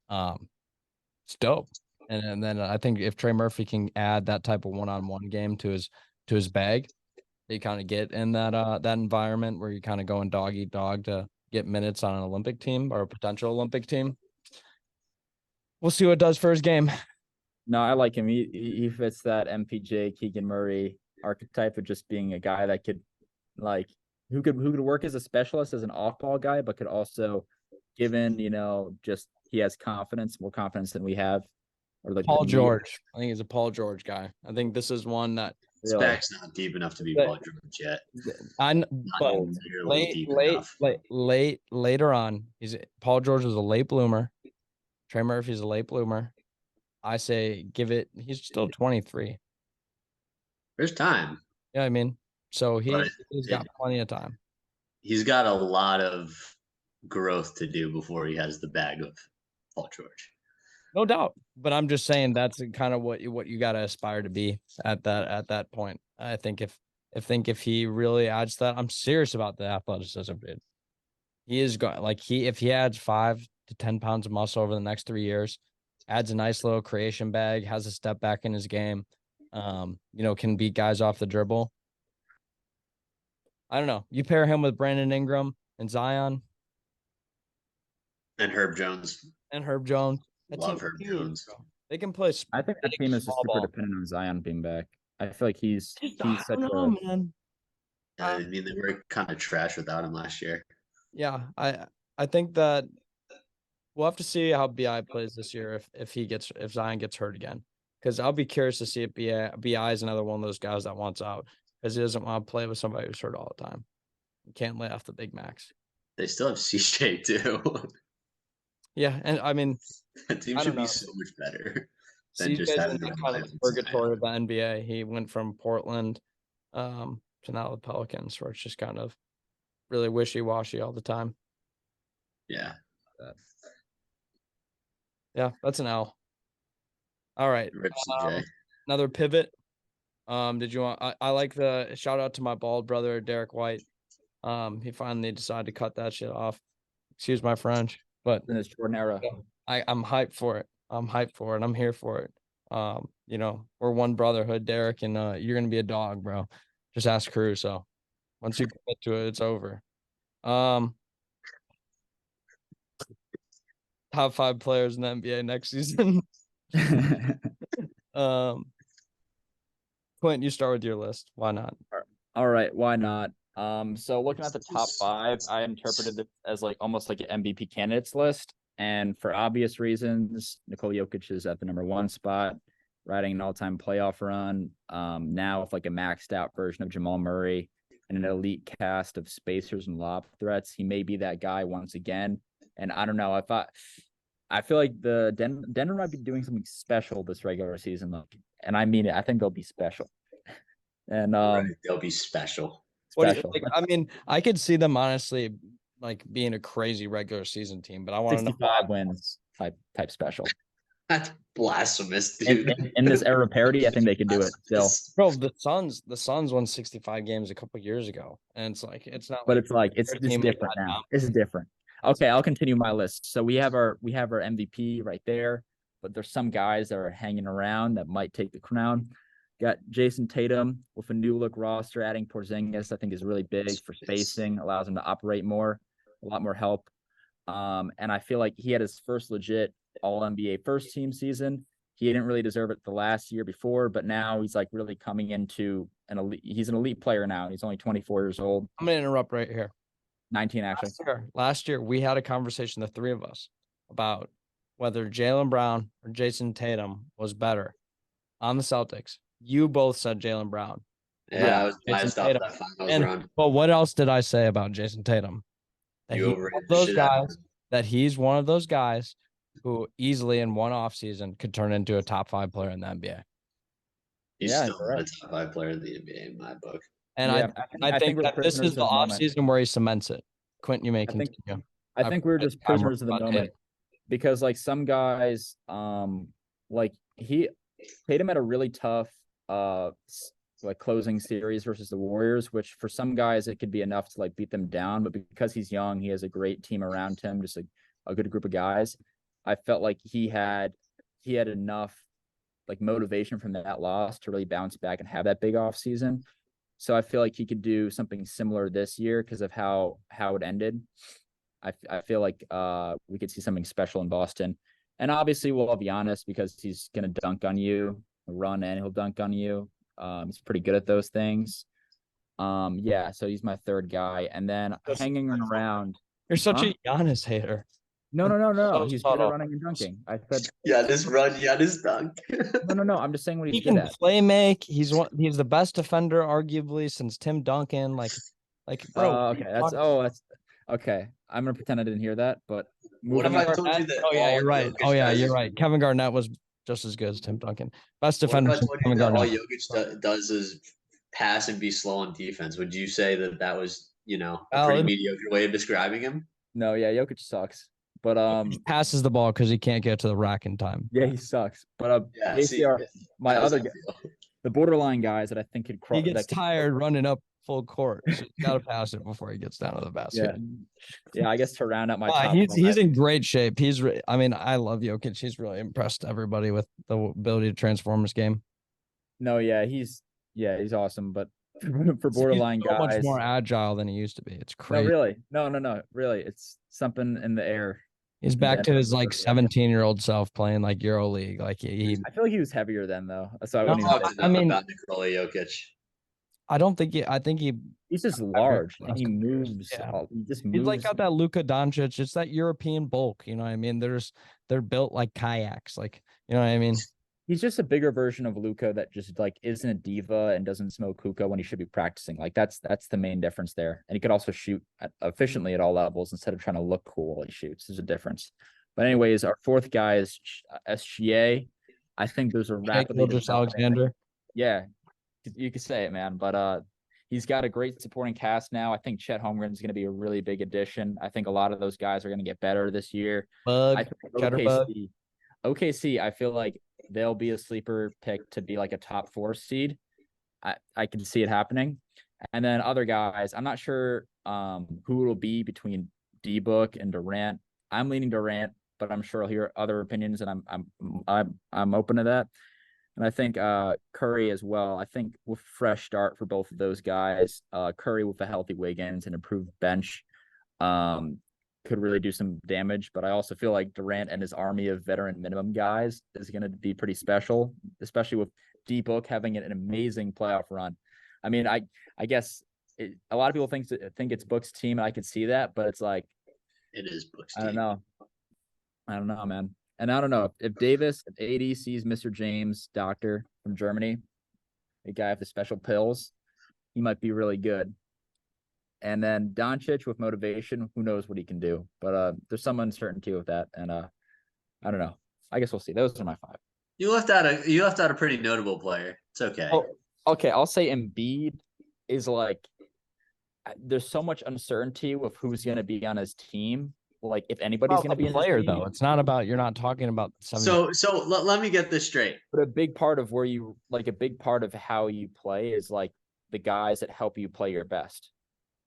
It's dope. And then I think if Trey Murphy can add that type of one-on-one game to his bag, they kind of get in that environment where you're kind of going dog eat dog to get minutes on an Olympic team or a potential Olympic team. We'll see what it does for his game. No, I like him. He fits that MPJ Keegan Murray archetype of just being a guy that could like who could work as a specialist, as an off-ball guy, but could also, given just he has more confidence than we have. Or like Paul George. I think he's a Paul George guy. I think this is one that his back's not deep enough to be Paul George yet. Later on, Paul George was a late bloomer. Trey Murphy's a late bloomer. I say he's still 23. There's time. Yeah, I mean, so he's got plenty of time. He's got a lot of growth to do before he has the bag of Paul George. No doubt. But I'm just saying that's kind of what you got to aspire to be at that point. I think if he really adds that, I'm serious about the athleticism, dude. He is going if he adds 5 to 10 pounds of muscle over the next 3 years, adds a nice little creation bag, has a step back in his game, can beat guys off the dribble. I don't know. You pair him with Brandon Ingram and Zion. And Herb Jones. Love Herb Jones. They can play. I think the team is super dependent on Zion being back. I feel like he's such a man. I mean, they were kind of trash without him last year. Yeah, I think that we'll have to see how BI plays this year if Zion gets hurt again, because I'll be curious to see if BI is another one of those guys that wants out because he doesn't want to play with somebody who's hurt all the time. You can't lay off the big max. They still have CJ too. Yeah, and I mean, that team should be so much better than CJ's just having the kind of purgatory of the NBA. He went from Portland to now the Pelicans, where it's just kind of really wishy-washy all the time. Yeah. Yeah, that's an L. All right. Rip CJ. Another pivot. Did you want? I like the shout out to my bald brother Derek White. He finally decided to cut that shit off. Excuse my French, but in his Jordan era. I'm hyped for it. I'm here for it. We're one brotherhood, Derek, and you're gonna be a dog, bro. Just ask Caruso. Once you commit to it, it's over. Top 5 players in the NBA next season. Quint, you start with your list. Why not? All right, why not? So looking at the top 5, I interpreted it as almost like an MVP candidates list. And for obvious reasons, Nikola Jokic is at the number 1 spot, riding an all-time playoff run. Now with a maxed out version of Jamal Murray and an elite cast of spacers and lob threats, he may be that guy once again. And I don't know, I feel like the Denver might be doing something special this regular season, and I mean it. I think they'll be special. And they'll be special. What do you think? I mean, I could see them honestly being a crazy regular season team, but I want to know 65 wins type special. That's blasphemous, dude. In this era of parity, I think they could do it still. Bro, the Suns won 65 games a couple years ago, and it's not. But it's different now. It's different. Okay, I'll continue my list. So we have our MVP right there, but there's some guys that are hanging around that might take the crown. Got Jason Tatum with a new look roster, adding Porzingis, I think is really big for spacing, allows him to operate more, a lot more help. And I feel like he had his first legit All-NBA first team season. He didn't really deserve it the last year before, but now he's really coming into he's an elite player now. He's only 24 years old. I'm going to interrupt right here. 19 actually. Last year, we had a conversation, the 3 of us, about whether Jaylen Brown or Jason Tatum was better on the Celtics. You both said Jaylen Brown. Yeah, I was biased off that finals round. But what else did I say about Jason Tatum? That he's one of those guys who easily in one offseason could turn into a top 5 player in the NBA. He's still a top 5 player in the NBA in my book. And I think that this is the offseason where he cements it. Quentin, you may continue. I think we're just prisoners of the moment because some guys, Tatum had a really tough closing series versus the Warriors, which for some guys it could be enough to beat them down, but because he's young, he has a great team around him, just a good group of guys. I felt like he had he had enough like motivation from that loss to really bounce back and have that big off season. So I feel like he could do something similar this year because of how it ended. I feel like we could see something special in Boston. And obviously we'll have Giannis because he's gonna dunk on you, run, and he'll dunk on you. He's pretty good at those things. Yeah, so he's my third guy. And then hanging around. You're such a Giannis hater. No. So He's good at subtle. running and dunking. I said Giannis dunk. no. I'm just saying what He he's good can at. play make. He's the best defender, arguably, since Tim Duncan. Like, bro. That's okay. I'm gonna pretend I didn't hear that, but What if I told you that? Oh yeah, you're right. Jokic Oh yeah, does you're is- right. Kevin Garnett was just as good as Tim Duncan. Best What if defender. I since told you Kevin that all Garnett. Jokic does is pass and be slow on defense? Would you say that was, a Well, pretty mediocre way of describing him? no, yeah, Jokic sucks. But He passes the ball because he can't get to the rack in time. yeah, he sucks. But Yeah, ACR, my how does other that feel? the borderline guys that I think could cross. He gets tired running up full court. So he's got to pass it before he gets down to the basket. Yeah. I guess to round out my Nah, top he's five, in great shape. I mean, I love Jokic. He's really impressed everybody with the ability to transform his game. No, yeah, he's awesome. But for borderline He's so guys, much more agile than he used to be. It's no, crazy. really, no, really, it's something in the air. He's back to Denver. his like 17-year-old self playing like Euro League. Like I feel like he was heavier then, though. So I No, wouldn't even say I mean, about Nikola Jokic. I don't think I think he's just large and he Yeah. moves. He just moves. he's like got that Luka Doncic. It's that European bulk. You know what I mean? They're built like kayaks. Like, you know what I mean? He's just a bigger version of Luka that just like isn't a diva and doesn't smoke hookah when he should be practicing. Like that's the main difference there. And he could also shoot efficiently at all levels instead of trying to look cool while he shoots. There's a difference. But anyways, our fourth guy is SGA. I think there's a rapidly Alexander. Yeah, you could say it, man. But he's got a great supporting cast now. I think Chet Holmgren is going to be a really big addition. I think a lot of those guys are going to get better this year. Bug, I think Shutterbug. OKC, I feel like they'll be a sleeper pick to be like a top 4 seed. I can see it happening. And then other guys, I'm not sure who it will be between D-Book and Durant. I'm leaning Durant, but I'm sure I'll hear other opinions, and I'm open to that. And I think Curry as well. I think with fresh start for both of those guys, Curry with a healthy Wiggins and improved bench could really do some damage. But I also feel like Durant and his army of veteran minimum guys is going to be pretty special, especially with D-Book having an amazing playoff run. I mean, I guess a lot of people think it's Book's team, and I could see that, but it's like It is Book's I team. don't know, man. And I don't know if AD sees Mr. James, doctor from Germany, a guy with the special pills, he might be really good. And then Doncic with motivation, who knows what he can do? But there's some uncertainty with that, and I don't know. I guess we'll see. Those are my 5. You left out a pretty notable player. It's okay. Oh, okay, I'll say Embiid is like there's so much uncertainty with who's going to be on his team. Like if anybody's going to be a player, in his team, though. It's not about you're not talking about 70. So let me get this straight. but a big part of a big part of how you play is like the guys that help you play your best.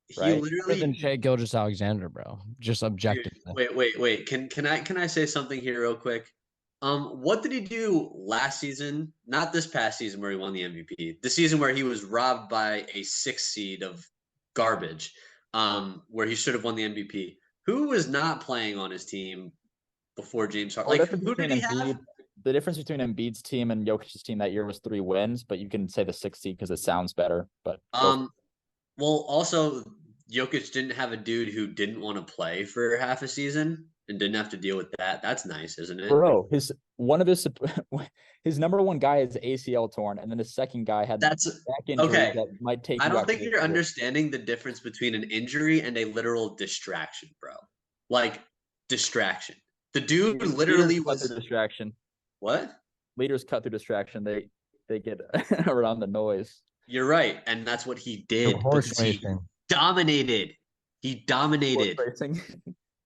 He Right? literally than Shea Gilgeous-Alexander, bro. Just objective. Wait. Can I say something here real quick? What did he do last season? Not this past season where he won the MVP. The season where he was robbed by a 6 seed of garbage. Where he should have won the MVP. Who was not playing on his team before James Harden? Like who did he have? The difference between Embiid's team and Jokic's team that year was 3 wins, but you can say the 6th seed because it sounds better. But well, also Jokic didn't have a dude who didn't want to play for half a season and didn't have to deal with that. That's nice, isn't it? bro, his number 1 guy is ACL torn, and then his second guy had That's back injury okay. that might take. I you don't out think to the you're field. understanding the difference between an injury and a literal distraction, bro. Like distraction. The dude literally Leaders cut was through distraction. what? Leaders cut through distraction. They get around the noise. You're right, and that's what he did. Horse Because he racing. dominated. He dominated. Horse racing.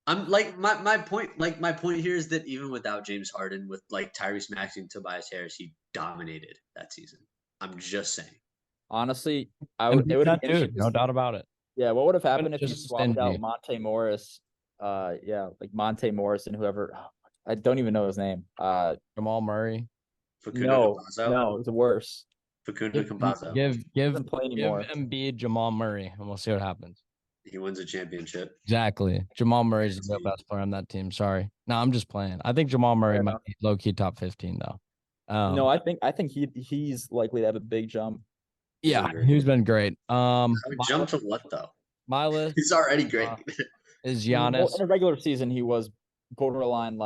I'm like my point. Like my point here is that even without James Harden, with like Tyrese Maxey and Tobias Harris, he dominated that season. I'm just saying. Honestly, it would That be dude, interesting. no doubt about it. Yeah, what would have happened if you just swapped out stingy. Monte Morris? Like Monte Morris and whoever. I don't even know his name. Jamal Murray. Facundo Campazzo. No, it's worse. Facundo Campazzo. Give Doesn't play give anymore. Embiid Jamal Murray, and we'll see what happens. He wins a championship. Exactly. Jamal Murray's the best player on that team. Sorry. No, I'm just playing. I think Jamal Murray might be low key top 15 though. No, I think he's likely to have a big jump. Yeah, he's been great. Jump to what though? My list He's already great. is Well, Giannis. in a regular season, he was borderline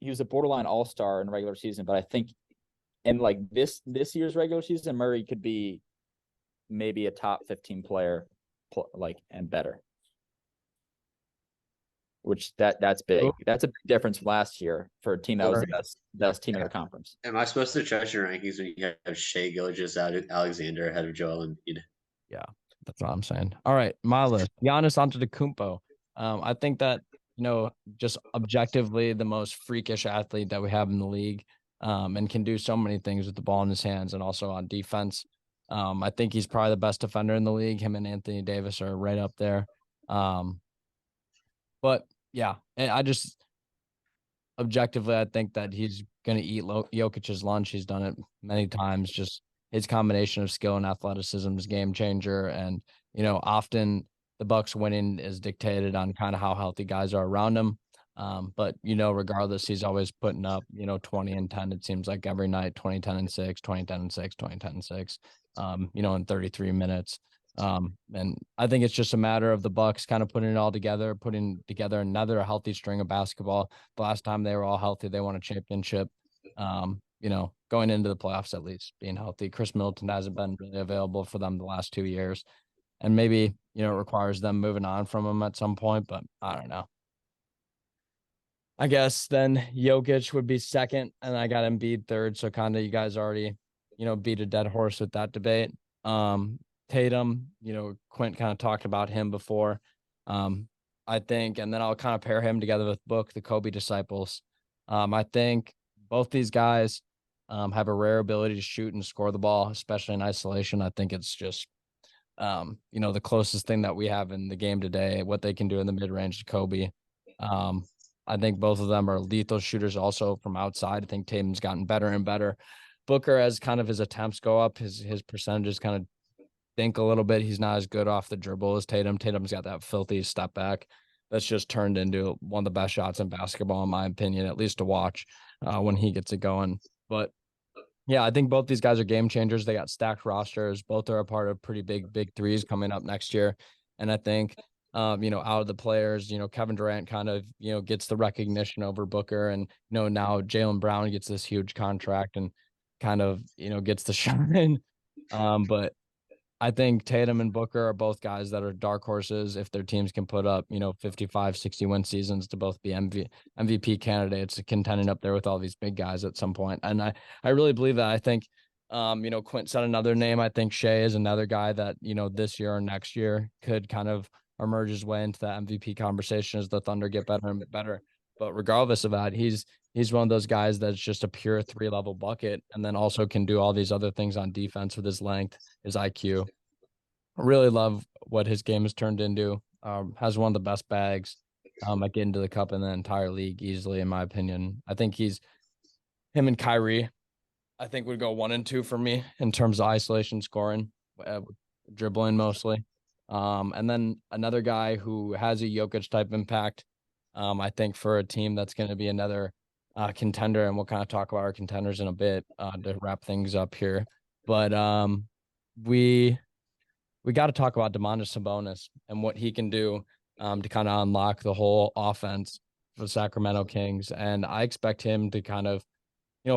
he was a borderline all-star in regular season, but I think in like this year's regular season, Murray could be maybe a top 15 player, and better. Which that's big. That's a big difference from last year for a team that was the best team in the conference. Am I supposed to trust your rankings when you have Shea Gilgeous-Alexander ahead of Joel Embiid? Yeah, that's what I'm saying. All right, my list. Giannis Antetokounmpo. I think that, just objectively the most freakish athlete that we have in the league, and can do so many things with the ball in his hands and also on defense. I think he's probably the best defender in the league. Him and Anthony Davis are right up there. But yeah, and I just objectively, I think that he's going to eat Jokic's lunch. He's done it many times. Just his combination of skill and athleticism is game changer. And, often the Bucks winning is dictated on kind of how healthy guys are around him. But, regardless, he's always putting up, 20 and 10. It seems like every night, 20, 10 and 6, 20, 10 and 6, 20, 10 and 6, in 33 minutes. And I think it's just a matter of the Bucks kind of putting it all together, putting together another healthy string of basketball. The last time they were all healthy, they won a championship. Going into the playoffs, at least being healthy. Chris Middleton hasn't been really available for them the last 2 years, and maybe, it requires them moving on from him at some point, but I don't know. I guess then Jokic would be second, and I got Embiid third. So kind of you guys already, beat a dead horse with that debate. Tatum, Quint kind of talked about him before. I think, and then I'll kind of pair him together with Book, the Kobe disciples. I think both these guys have a rare ability to shoot and score the ball, especially in isolation. I think it's just, the closest thing that we have in the game today, what they can do in the mid-range to Kobe. I think both of them are lethal shooters also from outside. I think Tatum's gotten better and better. Booker, as kind of his attempts go up, his percentages kind of think a little bit. He's not as good off the dribble as Tatum. Tatum's got that filthy step back that's just turned into one of the best shots in basketball, in my opinion, at least to watch when he gets it going. But yeah, I think both these guys are game changers. They got stacked rosters. Both are a part of pretty big threes coming up next year. And I think, out of the players, Kevin Durant kind of, gets the recognition over Booker, and, now Jaylen Brown gets this huge contract and kind of, gets the shine. But I think Tatum and Booker are both guys that are dark horses if their teams can put up, 55, 60 win seasons to both be MVP candidates, contending up there with all these big guys at some point. And I really believe that. I think, Quint said another name. I think Shea is another guy that, this year or next year could kind of emerge his way into the MVP conversation as the Thunder get better and better. But regardless of that, he's one of those guys that's just a pure 3-level bucket, and then also can do all these other things on defense with his length, his IQ. I really love what his game has turned into. Has one of the best bags at getting to the cup in the entire league easily, in my opinion. I think him and Kyrie, I think would go 1 and 2 for me in terms of isolation scoring, dribbling mostly. And then another guy who has a Jokic type impact, I think for a team that's going to be another contender, and we'll kind of talk about our contenders in a bit to wrap things up here. But we got to talk about Domantas Sabonis and what he can do to kind of unlock the whole offense for the Sacramento Kings. And I expect him to kind of,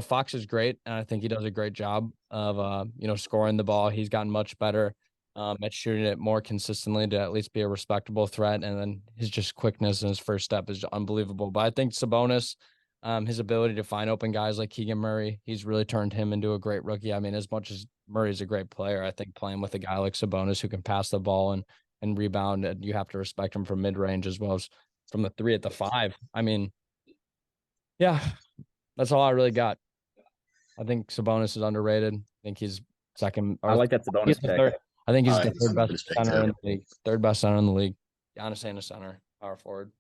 Fox is great, and I think he does a great job of, scoring the ball. He's gotten much better at shooting it more consistently to at least be a respectable threat. And then his just quickness and his first step is unbelievable. But I think Sabonis, his ability to find open guys like Keegan Murray, he's really turned him into a great rookie. I mean, as much as Murray's a great player, I think playing with a guy like Sabonis who can pass the ball and rebound, and you have to respect him from mid-range as well as from the 3 at the 5. I mean, yeah, that's all I really got. I think Sabonis is underrated. I think he's second. I like that Sabonis pick. I think he's the third best center in the league. Third best center in the league. Giannis ain't a center, power forward.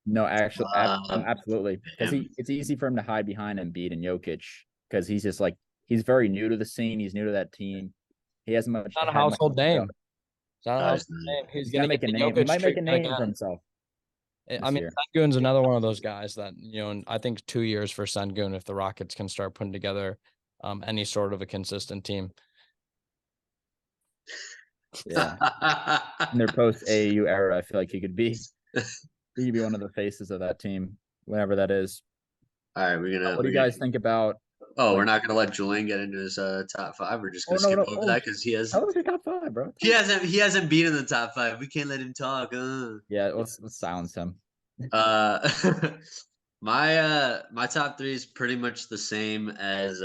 No, actually, absolutely, because damn. it's easy for him to hide behind Embiid and Jokic because he's just like he's very new to the scene. He's new to that team. He hasn't much Not a had much. household name. It's not a No, he's household not. name. He's He's gonna gonna get make a the name. He Jokic might make a treatment name for again. himself I this mean, year. Sengun's another one of those guys that, and I think 2 years for Sengun if the Rockets can start putting together any sort of a consistent team. Yeah, in their post AAU era, I feel like he could be one of the faces of that team, whenever that is. All right, What do you guys think about? Oh, we're like- not gonna let Julian get into his top five. We're just Oh gonna no, skip no. over Oh, that because how was your top five, bro? he hasn't been in the top five. We can't let him talk. Yeah, let's silence him. Uh, my top three is pretty much the same as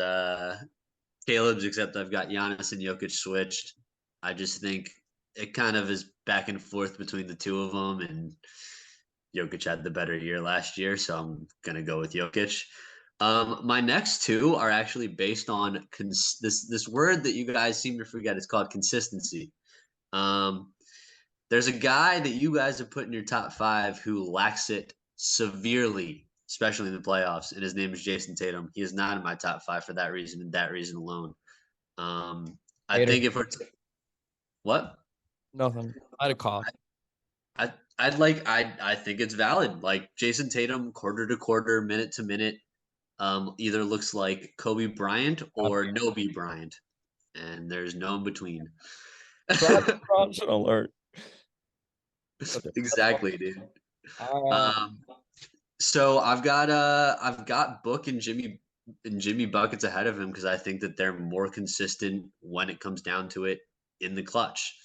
Caleb's, except I've got Giannis and Jokic switched. I just think it kind of is back and forth between the two of them, and Jokic had the better year last year, so I'm gonna go with Jokic. My next two are actually based on this word that you guys seem to forget. It's called consistency. Um, there's a guy that you guys have put in your top five who lacks it severely, especially in the playoffs, and his name is Jason Tatum. He is not in my top five for that reason and that reason alone. I think if we're what? Nothing. I had a cough. I think it's valid. Like Jason Tatum, quarter to quarter, minute to minute, either looks like Kobe Bryant or Nobe Bryant, and there's no in between. Corruption alert. Exactly, dude. So I've got Book and Jimmy Buckets ahead of him because I think that they're more consistent when it comes down to it in the clutch.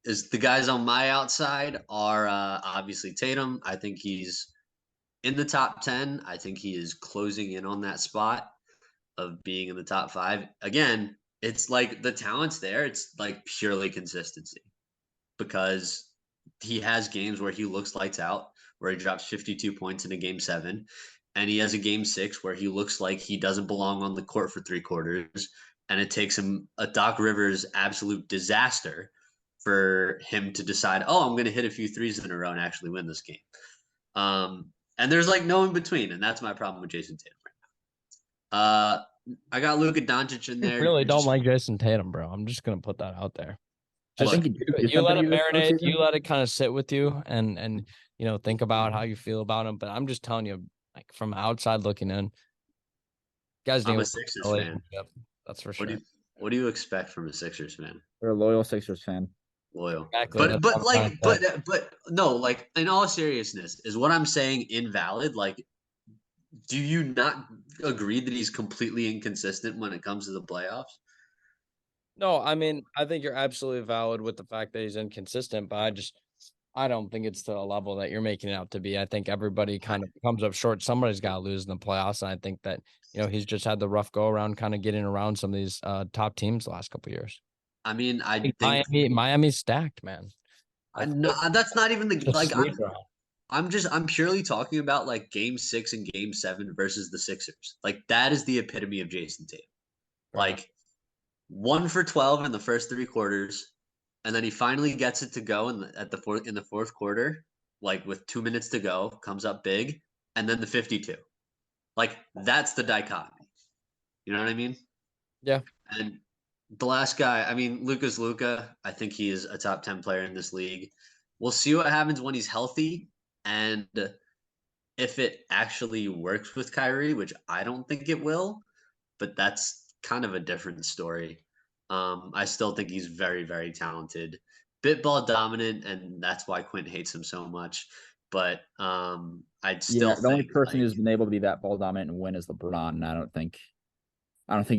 Is the guys on my outside are obviously Tatum. I think he's in the top 10. I think he is closing in on that spot of being in the top five. Again, it's like the talent's there. It's like purely consistency because he has games where he looks lights out, where he drops 52 points in a game 7. And he has a game 6 where he looks like he doesn't belong on the court for 3/4. And it takes him a Doc Rivers absolute disaster for him to decide, oh, I'm going to hit a few threes in a row and actually win this game. And there's like no in between. And that's my problem with Jason Tatum right now. I got Luka Doncic in there. I really don't like Jason Tatum, bro. I'm just gonna put that out there. I think You let it marinate. You let it kind of sit with you, and think about how you feel about him. But I'm just telling you, like from outside looking in, guys. I'm a Sixers fan. That's for sure. What do you expect from a Sixers fan? We're a loyal Sixers fan. Loyal. Exactly. But no, like in all seriousness, is what I'm saying invalid? Like, do you not agree that he's completely inconsistent when it comes to the playoffs? No, I mean, I think you're absolutely valid with the fact that he's inconsistent, but I don't think it's to a level that you're making it out to be. I think everybody kind of comes up short. Somebody's got to lose in the playoffs, and I think that he's just had the rough go around, kind of getting around some of these top teams the last couple of years. I mean, I think Miami's stacked, man. That's not even the like. I'm purely talking about like game 6 and game 7 versus the Sixers. Like that is the epitome of Jason Tatum. Like 1 for 12 in the first 3/4, and then he finally gets it to go in the fourth quarter, like with 2 minutes to go, comes up big, and then the 52. Like that's the dichotomy. You know what I mean? Yeah. And the last guy, I mean, Luka's Luka. I think he is a top 10 player in this league. We'll see what happens when he's healthy. And if it actually works with Kyrie, which I don't think it will, but that's kind of a different story. I still think he's very, very talented, bit ball dominant, and that's why Quinn hates him so much. But I'd still the only person who's been able to be that ball dominant and win is LeBron, and I don't think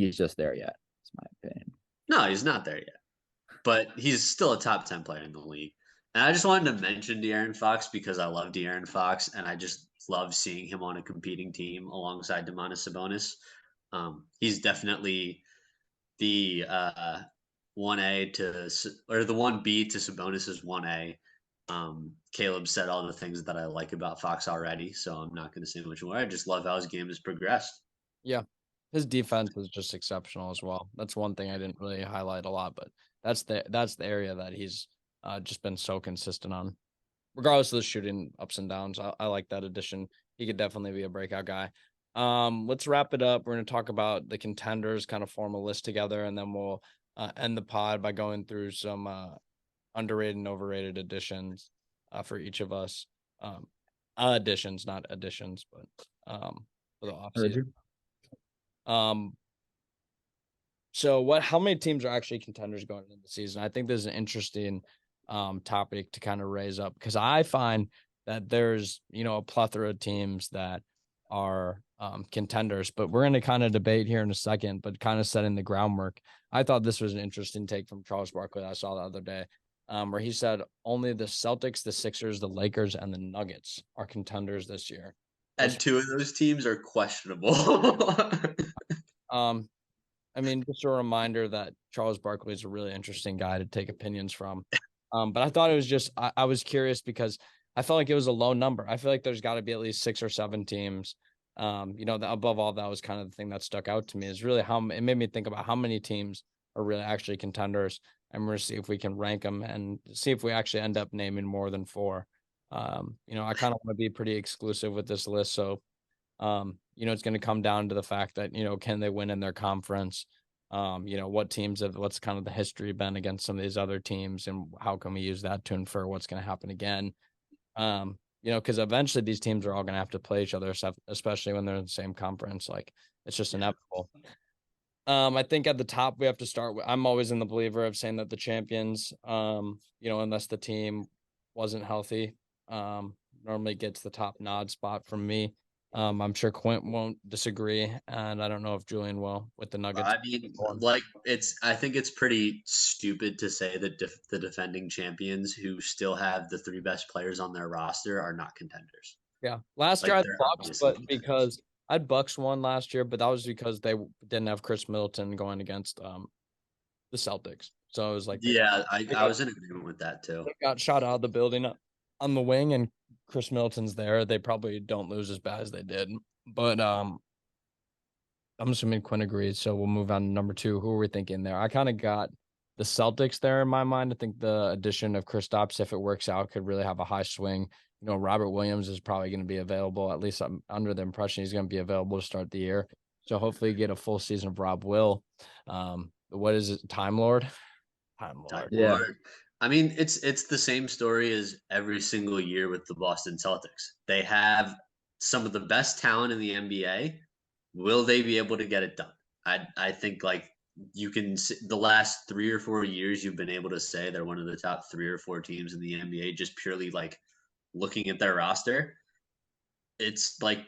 he's just there yet. That's my opinion. No, he's not there yet, but he's still a top 10 player in the league. And I just wanted to mention De'Aaron Fox because I love De'Aaron Fox, and I just love seeing him on a competing team alongside Domantas Sabonis. He's definitely the 1A or the 1B to Sabonis's 1A. Caleb said all the things that I like about Fox already, so I'm not going to say much more. I just love how his game has progressed. Yeah. His defense is just exceptional as well. That's one thing I didn't really highlight a lot, but that's the area that he's just been so consistent on. regardless of the shooting ups and downs. I like that addition. He could definitely be a breakout guy. Let's wrap it up. We're going to talk about the contenders, kind of form a list together, and then we'll end the pod by going through some underrated and overrated additions for each of us. Additions, not additions, but for the offseason. So how many teams are actually contenders going into the season? I think this is an interesting topic to kind of raise up, because I find that there's, a plethora of teams that are contenders, but we're going to kind of debate here in a second, but kind of setting the groundwork. I thought this was an interesting take from Charles Barkley I saw the other day, where he said only the Celtics, the Sixers, the Lakers, and the Nuggets are contenders this year. And two of those teams are questionable. Just a reminder that Charles Barkley is a really interesting guy to take opinions from. But I thought it was just, I was curious because I felt like it was a low number. I feel like there's got to be at least 6 or 7 teams. Above all, that was kind of the thing that stuck out to me, is really it made me think about how many teams are really actually contenders. And we're going to see if we can rank them and see if we actually end up naming more than 4. I kind of want to be pretty exclusive with this list. So, it's going to come down to the fact that, can they win in their conference? What teams what's kind of the history been against some of these other teams, and how can we use that to infer what's going to happen again? Because eventually these teams are all going to have to play each other, especially when they're in the same conference. Like, it's just inevitable. I think at the top we have to start with, I'm always in the believer of saying that the champions, unless the team wasn't healthy, normally gets the top nod spot from me. I'm sure Quint won't disagree, and I don't know if Julian will with the Nuggets. I think it's pretty stupid to say that the defending champions, who still have the 3 best players on their roster, are not contenders. Yeah, last year I had Bucks, but because I had Bucks won last year, but that was because they didn't have Chris Middleton going against the Celtics. So it was like, I was in agreement with that too. They got shot out of the building on the wing, and Chris Middleton's there. They probably don't lose as bad as they did, but I'm assuming Quinn agrees. So we'll move on to number 2. Who are we thinking there? I kind of got the Celtics there in my mind. I think the addition of Kristaps, if it works out, could really have a high swing. Robert Williams is probably going to be available. At least I'm under the impression he's going to be available to start the year. So hopefully you get a full season of Rob Will. What is it? Time Lord. Yeah. I mean, it's the same story as every single year with the Boston Celtics. They have some of the best talent in the NBA. Will they be able to get it done? I think, like, you can, the last 3 or 4 years, you've been able to say they're one of the top 3 or 4 teams in the NBA, just purely like looking at their roster. It's like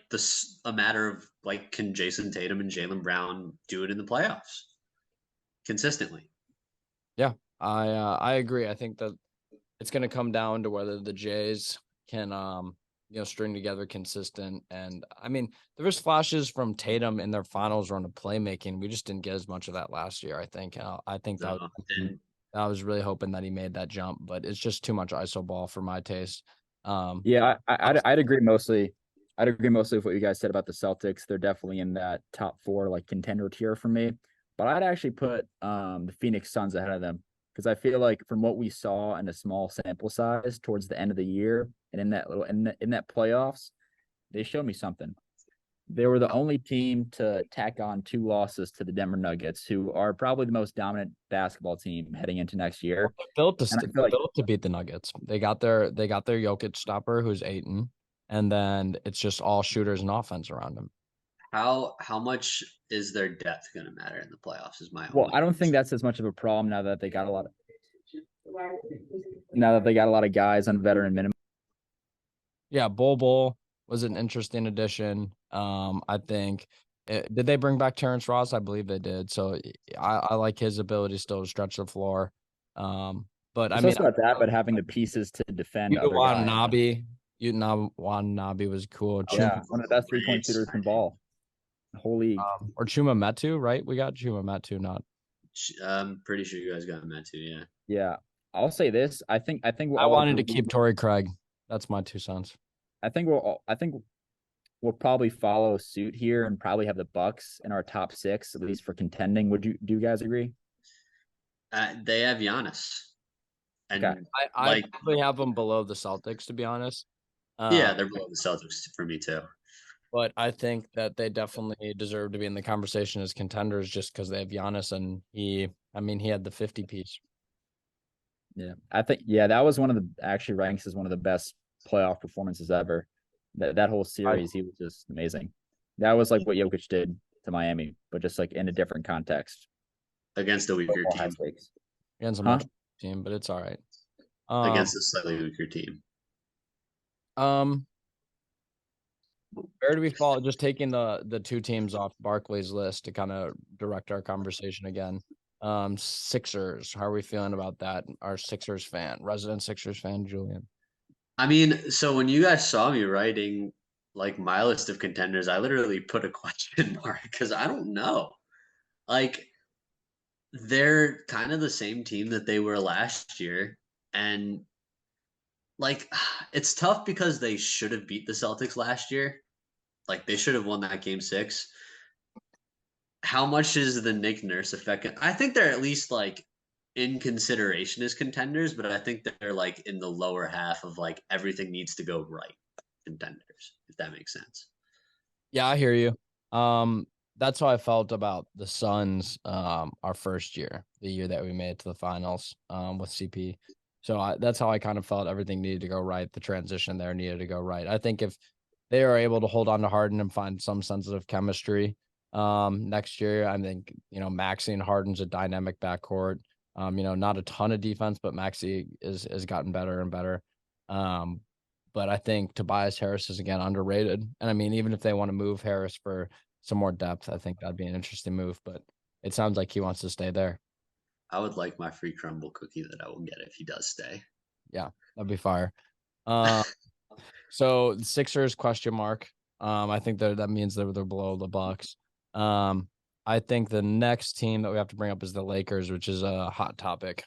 a matter of, like, can Jason Tatum and Jaylen Brown do it in the playoffs consistently? Yeah. I agree. I think that it's going to come down to whether the Jays can, string together consistent. And I mean, there was flashes from Tatum in their finals run of playmaking. We just didn't get as much of that last year, I think. I think I was really hoping that he made that jump, but it's just too much iso ball for my taste. I'd agree mostly. I'd agree mostly with what you guys said about the Celtics. They're definitely in that top 4, like, contender tier for me. But I'd actually put the Phoenix Suns ahead of them, because I feel like from what we saw in a small sample size towards the end of the year and in that playoffs, they showed me something. They were the only team to tack on 2 losses to the Denver Nuggets, who are probably the most dominant basketball team heading into next year. Built to beat the Nuggets. They got their Jokic stopper, who's Ayton, and then it's just all shooters and offense around him. How much is their depth going to matter in the playoffs? Is my I don't think that's as much of a problem now that they got a lot of guys on veteran minimum. Yeah, Bol was an interesting addition. I think. Did they bring back Terrence Ross? I believe they did. So I like his ability still to stretch the floor. But it's not that, but having the pieces to defend other guys. Nabi was cool. Yeah, one of the best 3-point shooters in ball. Whole league. Or Chuma Metu, right? We got Chuma Metu, not. I'm pretty sure you guys got Metu, yeah. Yeah. I'll say this. I think I wanted to keep Torrey Craig. That's my 2 cents. I think we'll probably follow suit here and probably have the Bucks in our top 6, at least for contending. Do you guys agree? They have Giannis. And Okay. I probably have them below the Celtics, to be honest. yeah, they're below the Celtics for me too. But I think that they definitely deserve to be in the conversation as contenders just because they have Giannis and he had the 50 piece. Yeah, I think that was one of the actually ranks as one of the best playoff performances ever. That whole series, he was just amazing. That was like what Jokic did to Miami, but just like in a different context. Against a weaker High team. stakes. Against a Huh? much team, but it's all right. Against a slightly weaker team. Where do we fall? Just taking the two teams off Barclays list to kind of direct our conversation again. Sixers. How are we feeling about that? Our Sixers fan, resident Sixers fan, Julian. I mean, so when you guys saw me writing like my list of contenders, I literally put a question mark because I don't know. Like, they're kind of the same team that they were last year. And like, it's tough because they should have beat the Celtics last year. Like, they should have won that game 6. How much is the Nick Nurse effect? I think they're at least like in consideration as contenders, but I think they're like in the lower half of like everything needs to go right contenders, if that makes sense. Yeah, I hear you. That's how I felt about the Suns. Our first year, the year that we made it to the finals. With CP. So that's how I kind of felt. Everything needed to go right. The transition there needed to go right. I think if they are able to hold on to Harden and find some sense of chemistry, next year, I think Maxey and Harden's a dynamic backcourt. Not a ton of defense, but Maxey is gotten better and better. But I think Tobias Harris is again underrated. And I mean, even if they want to move Harris for some more depth, I think that'd be an interesting move. But it sounds like he wants to stay there. I would like my free crumble cookie that I will get if he does stay. Yeah, that'd be fire. So the Sixers question mark. I think that means they're below the Bucks. I think the next team that we have to bring up is the Lakers, which is a hot topic,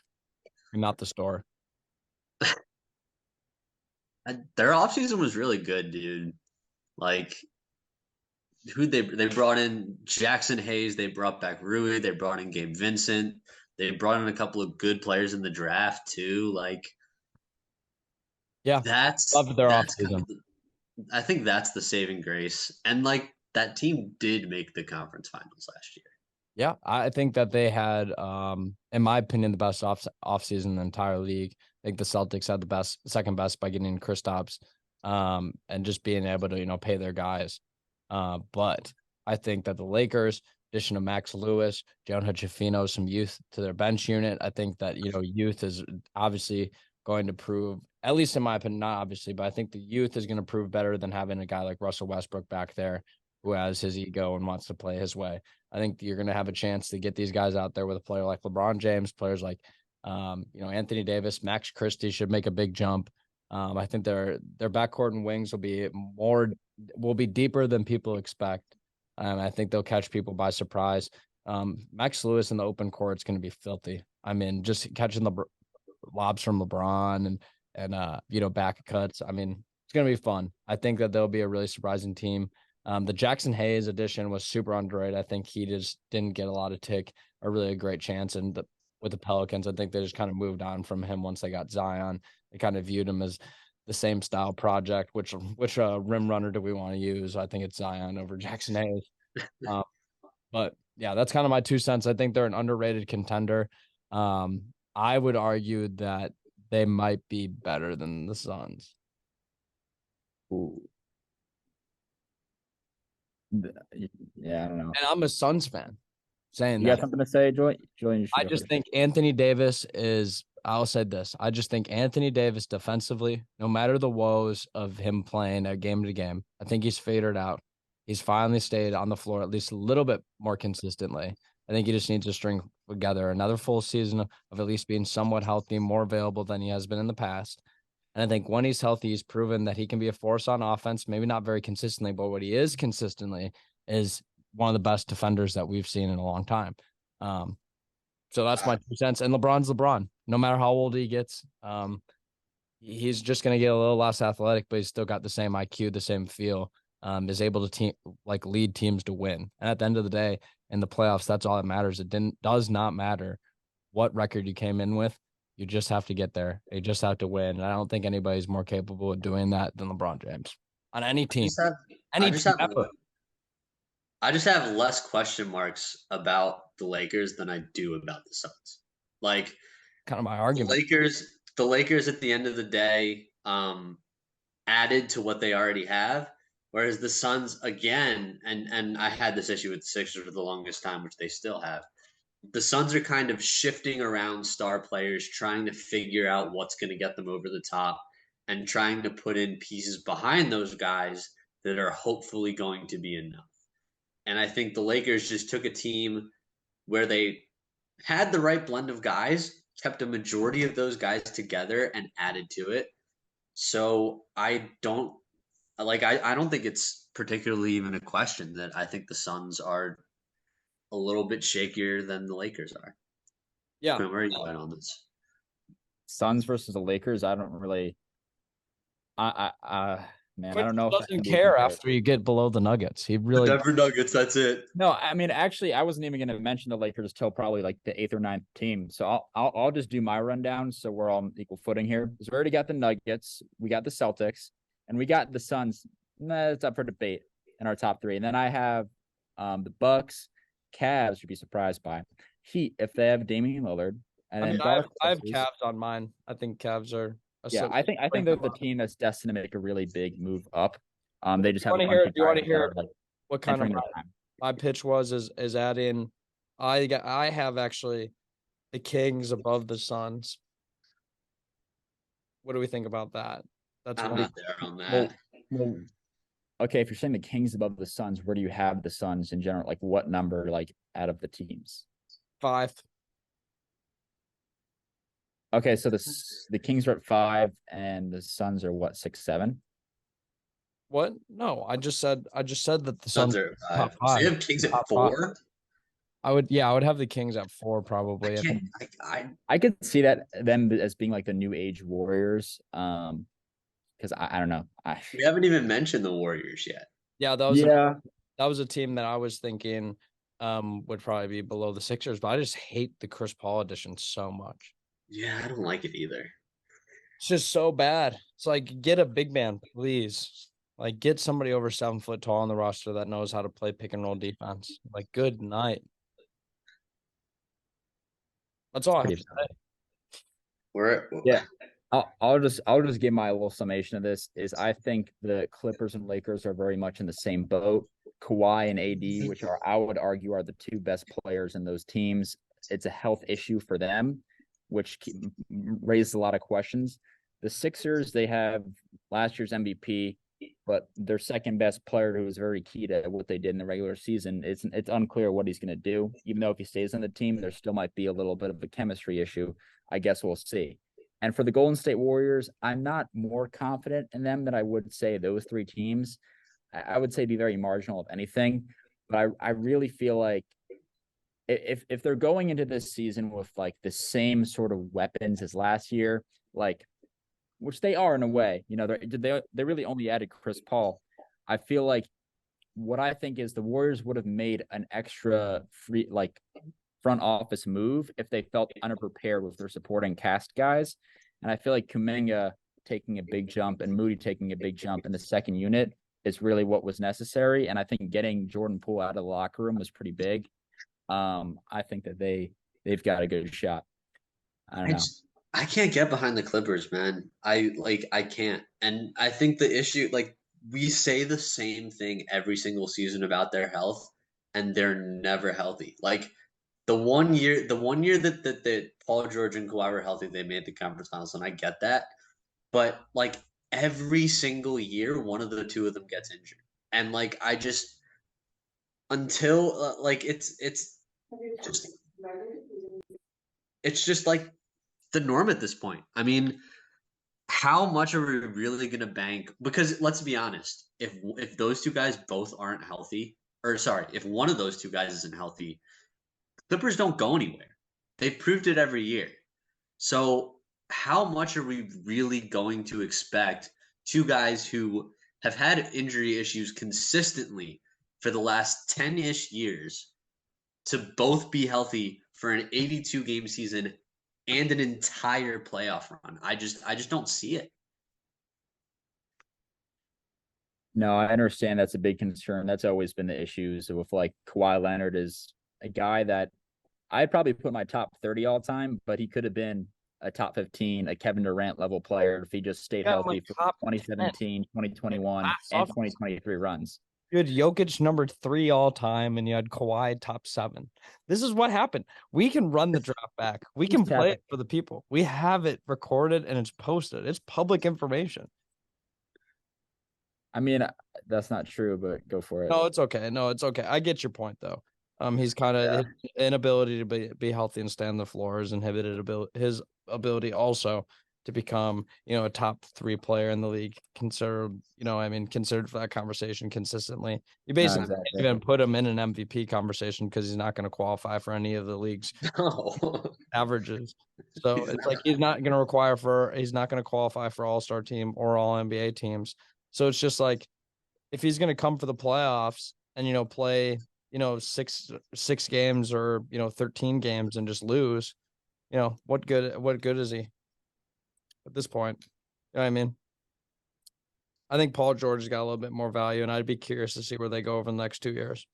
not the store. Their offseason was really good, dude. Like, who they brought in Jackson Hayes, they brought back Rui, they brought in Gabe Vincent, they brought in a couple of good players in the draft too. Like, yeah, that's love their that's offseason. kind of I think that's the saving grace. And like that team did make the conference finals last year. Yeah, I think that they had, in my opinion, the best offseason in the entire league. I think the Celtics had the second best by getting Kristaps, and just being able to, pay their guys. But I think that the Lakers, addition of Max Lewis, Jonah Chafino, some youth to their bench unit. I think that, youth is obviously going to prove, at least in my opinion, not obviously, but I think the youth is going to prove better than having a guy like Russell Westbrook back there who has his ego and wants to play his way. I think you're going to have a chance to get these guys out there with a player like LeBron James, players like, Anthony Davis, Max Christie should make a big jump. I think their backcourt and wings will be deeper than people expect. I think they'll catch people by surprise. Max Lewis in the open court is going to be filthy. I mean, just catching the lobs from LeBron and back cuts. I mean, it's going to be fun. I think that they'll be a really surprising team. The Jackson Hayes addition was super underrated. I think he just didn't get a lot of or really a great chance. And with the Pelicans, I think they just kind of moved on from him once they got Zion. They kind of viewed him as the same style project. Which rim runner do we want to use? I think it's Zion over Jackson Hayes. But yeah, that's kind of my 2 cents. I think they're an underrated contender. I would argue that they might be better than the Suns. Ooh. Yeah, I don't know. And I'm a Suns fan. Saying You that. got something to say, Julian? I just think Anthony Davis I'll say this. I just think Anthony Davis defensively, no matter the woes of him playing at game to game, I think he's figured out. He's finally stayed on the floor at least a little bit more consistently. I think he just needs to string together another full season of at least being somewhat healthy, more available than he has been in the past. And I think when he's healthy, he's proven that he can be a force on offense, maybe not very consistently, but what he is consistently is one of the best defenders that we've seen in a long time. So that's my 2 cents. And LeBron's LeBron. No matter how old he gets, he's just going to get a little less athletic, but he's still got the same IQ, the same feel, is able to lead teams to win. And at the end of the day, in the playoffs, that's all that matters. Does not matter what record you came in with. You just have to get there. You just have to win. And I don't think anybody's more capable of doing that than LeBron James on any team. I Ever. just have less question marks about the Lakers than I do about the Suns. Like, Kind of my argument. The Lakers at the end of the day, added to what they already have, whereas the Suns again, and I had this issue with the Sixers for the longest time, which they still have. The Suns are kind of shifting around star players, trying to figure out what's going to get them over the top, and trying to put in pieces behind those guys that are hopefully going to be enough. And I think the Lakers just took a team where they had the right blend of guys, kept a majority of those guys together, and added to it. So I don't think it's particularly even a question that I think the Suns are a little bit shakier than the Lakers are. Yeah. Where are you at on this? Suns versus the Lakers. I don't really. Man, I don't know. He doesn't care after you get below the Nuggets. He really Denver Nuggets. That's it. No, I mean, actually, I wasn't even going to mention the Lakers till probably like the 8th or 9th team. So I'll just do my rundown so we're all on equal footing here. So we already got the Nuggets, we got the Celtics, and we got the Suns. It's up for debate in our top 3. And then I have the Bucks, Cavs. You'd be surprised by Heat if they have Damian Lillard. And then I have Cavs on mine. I think Cavs are. I think they're the team that's destined to make a really big move up. They just have. Do you want to hear what kind of time. My pitch was is adding. I have actually the Kings above the Suns. What do we think about that? I'm not there on that. Well, okay, if you're saying the Kings above the Suns, where do you have the Suns in general? Like what number? Like out of the teams? 5. Okay, so the Kings are at 5 and the Suns are what, 6, 7? What? No, I just said that the Suns are at 5. top 5. So you have Kings at 4? I would have the Kings at 4 probably. I could see that them as being like the new age Warriors. Because I don't know. We haven't even mentioned the Warriors yet. Yeah, that was a team that I was thinking would probably be below the Sixers, but I just hate the Chris Paul edition so much. Yeah, I don't like it either. It's just so bad. It's like, get a big man, please. Like, get somebody over 7 foot tall on the roster that knows how to play pick and roll defense. Like, good night. That's all I have to say. Yeah. I'll just give my little summation of this. Is I think the Clippers and Lakers are very much in the same boat. Kawhi and AD, which I would argue are the 2 best players in those teams. It's a health issue for them, which raises a lot of questions. The Sixers, they have last year's MVP, but their second best player, who was very key to what they did in the regular season, it's unclear what he's going to do. Even though if he stays on the team, there still might be a little bit of a chemistry issue. I guess we'll see. And for the Golden State Warriors, I'm not more confident in them than I would say those 3 teams. I would say be very marginal if anything, but I really feel like if they're going into this season with like the same sort of weapons as last year, like, which they are in a way, you know, they really only added Chris Paul. I feel like what I think is the Warriors would have made an extra front office move if they felt unprepared with their supporting cast guys. And I feel like Kuminga taking a big jump and Moody taking a big jump in the second unit is really what was necessary. And I think getting Jordan Poole out of the locker room was pretty big. I think that they've got a good shot. I don't know. I can't get behind the Clippers, man. I can't. And I think the issue, like, we say the same thing every single season about their health, and they're never healthy. Like, the one year that Paul George and Kawhi were healthy, they made the conference finals, and I get that. But like every single year, one of the 2 of them gets injured, and like I just until like it's just like the norm at this point. I mean, how much are we really gonna bank? Because let's be honest, if those 2 guys both aren't healthy, or sorry, if one of those 2 guys isn't healthy, Clippers don't go anywhere. They've proved it every year. So how much are we really going to expect 2 guys who have had injury issues consistently for the last 10-ish years to both be healthy for an 82-game season and an entire playoff run. I just don't see it. No, I understand that's a big concern. That's always been the issues with like Kawhi Leonard is a guy that I'd probably put my top 30 all time, but he could have been a top 15, a Kevin Durant level player if he just stayed healthy for top 2017, 2021, and 2023 runs. You had Jokic number 3 all time, and you had Kawhi top 7. This is what happened. We can run the draft back. We can play it for the people. We have it recorded and it's posted. It's public information. I mean, that's not true, but go for it. No, it's okay. No, it's okay. I get your point though. He's kind of his inability to be healthy and stay on the floor has inhibited his ability also to become, a top 3 player in the league, considered for that conversation consistently. You basically can't even put him in an MVP conversation because he's not going to qualify for any of the league's averages. So it's like he's not going to qualify for all-star team or all NBA teams. So it's just like, if he's going to come for the playoffs and, play, 6 games or, 13 games and just lose, what good is he at this point? You know what I mean? I think Paul George has got a little bit more value, and I'd be curious to see where they go over the next 2 years.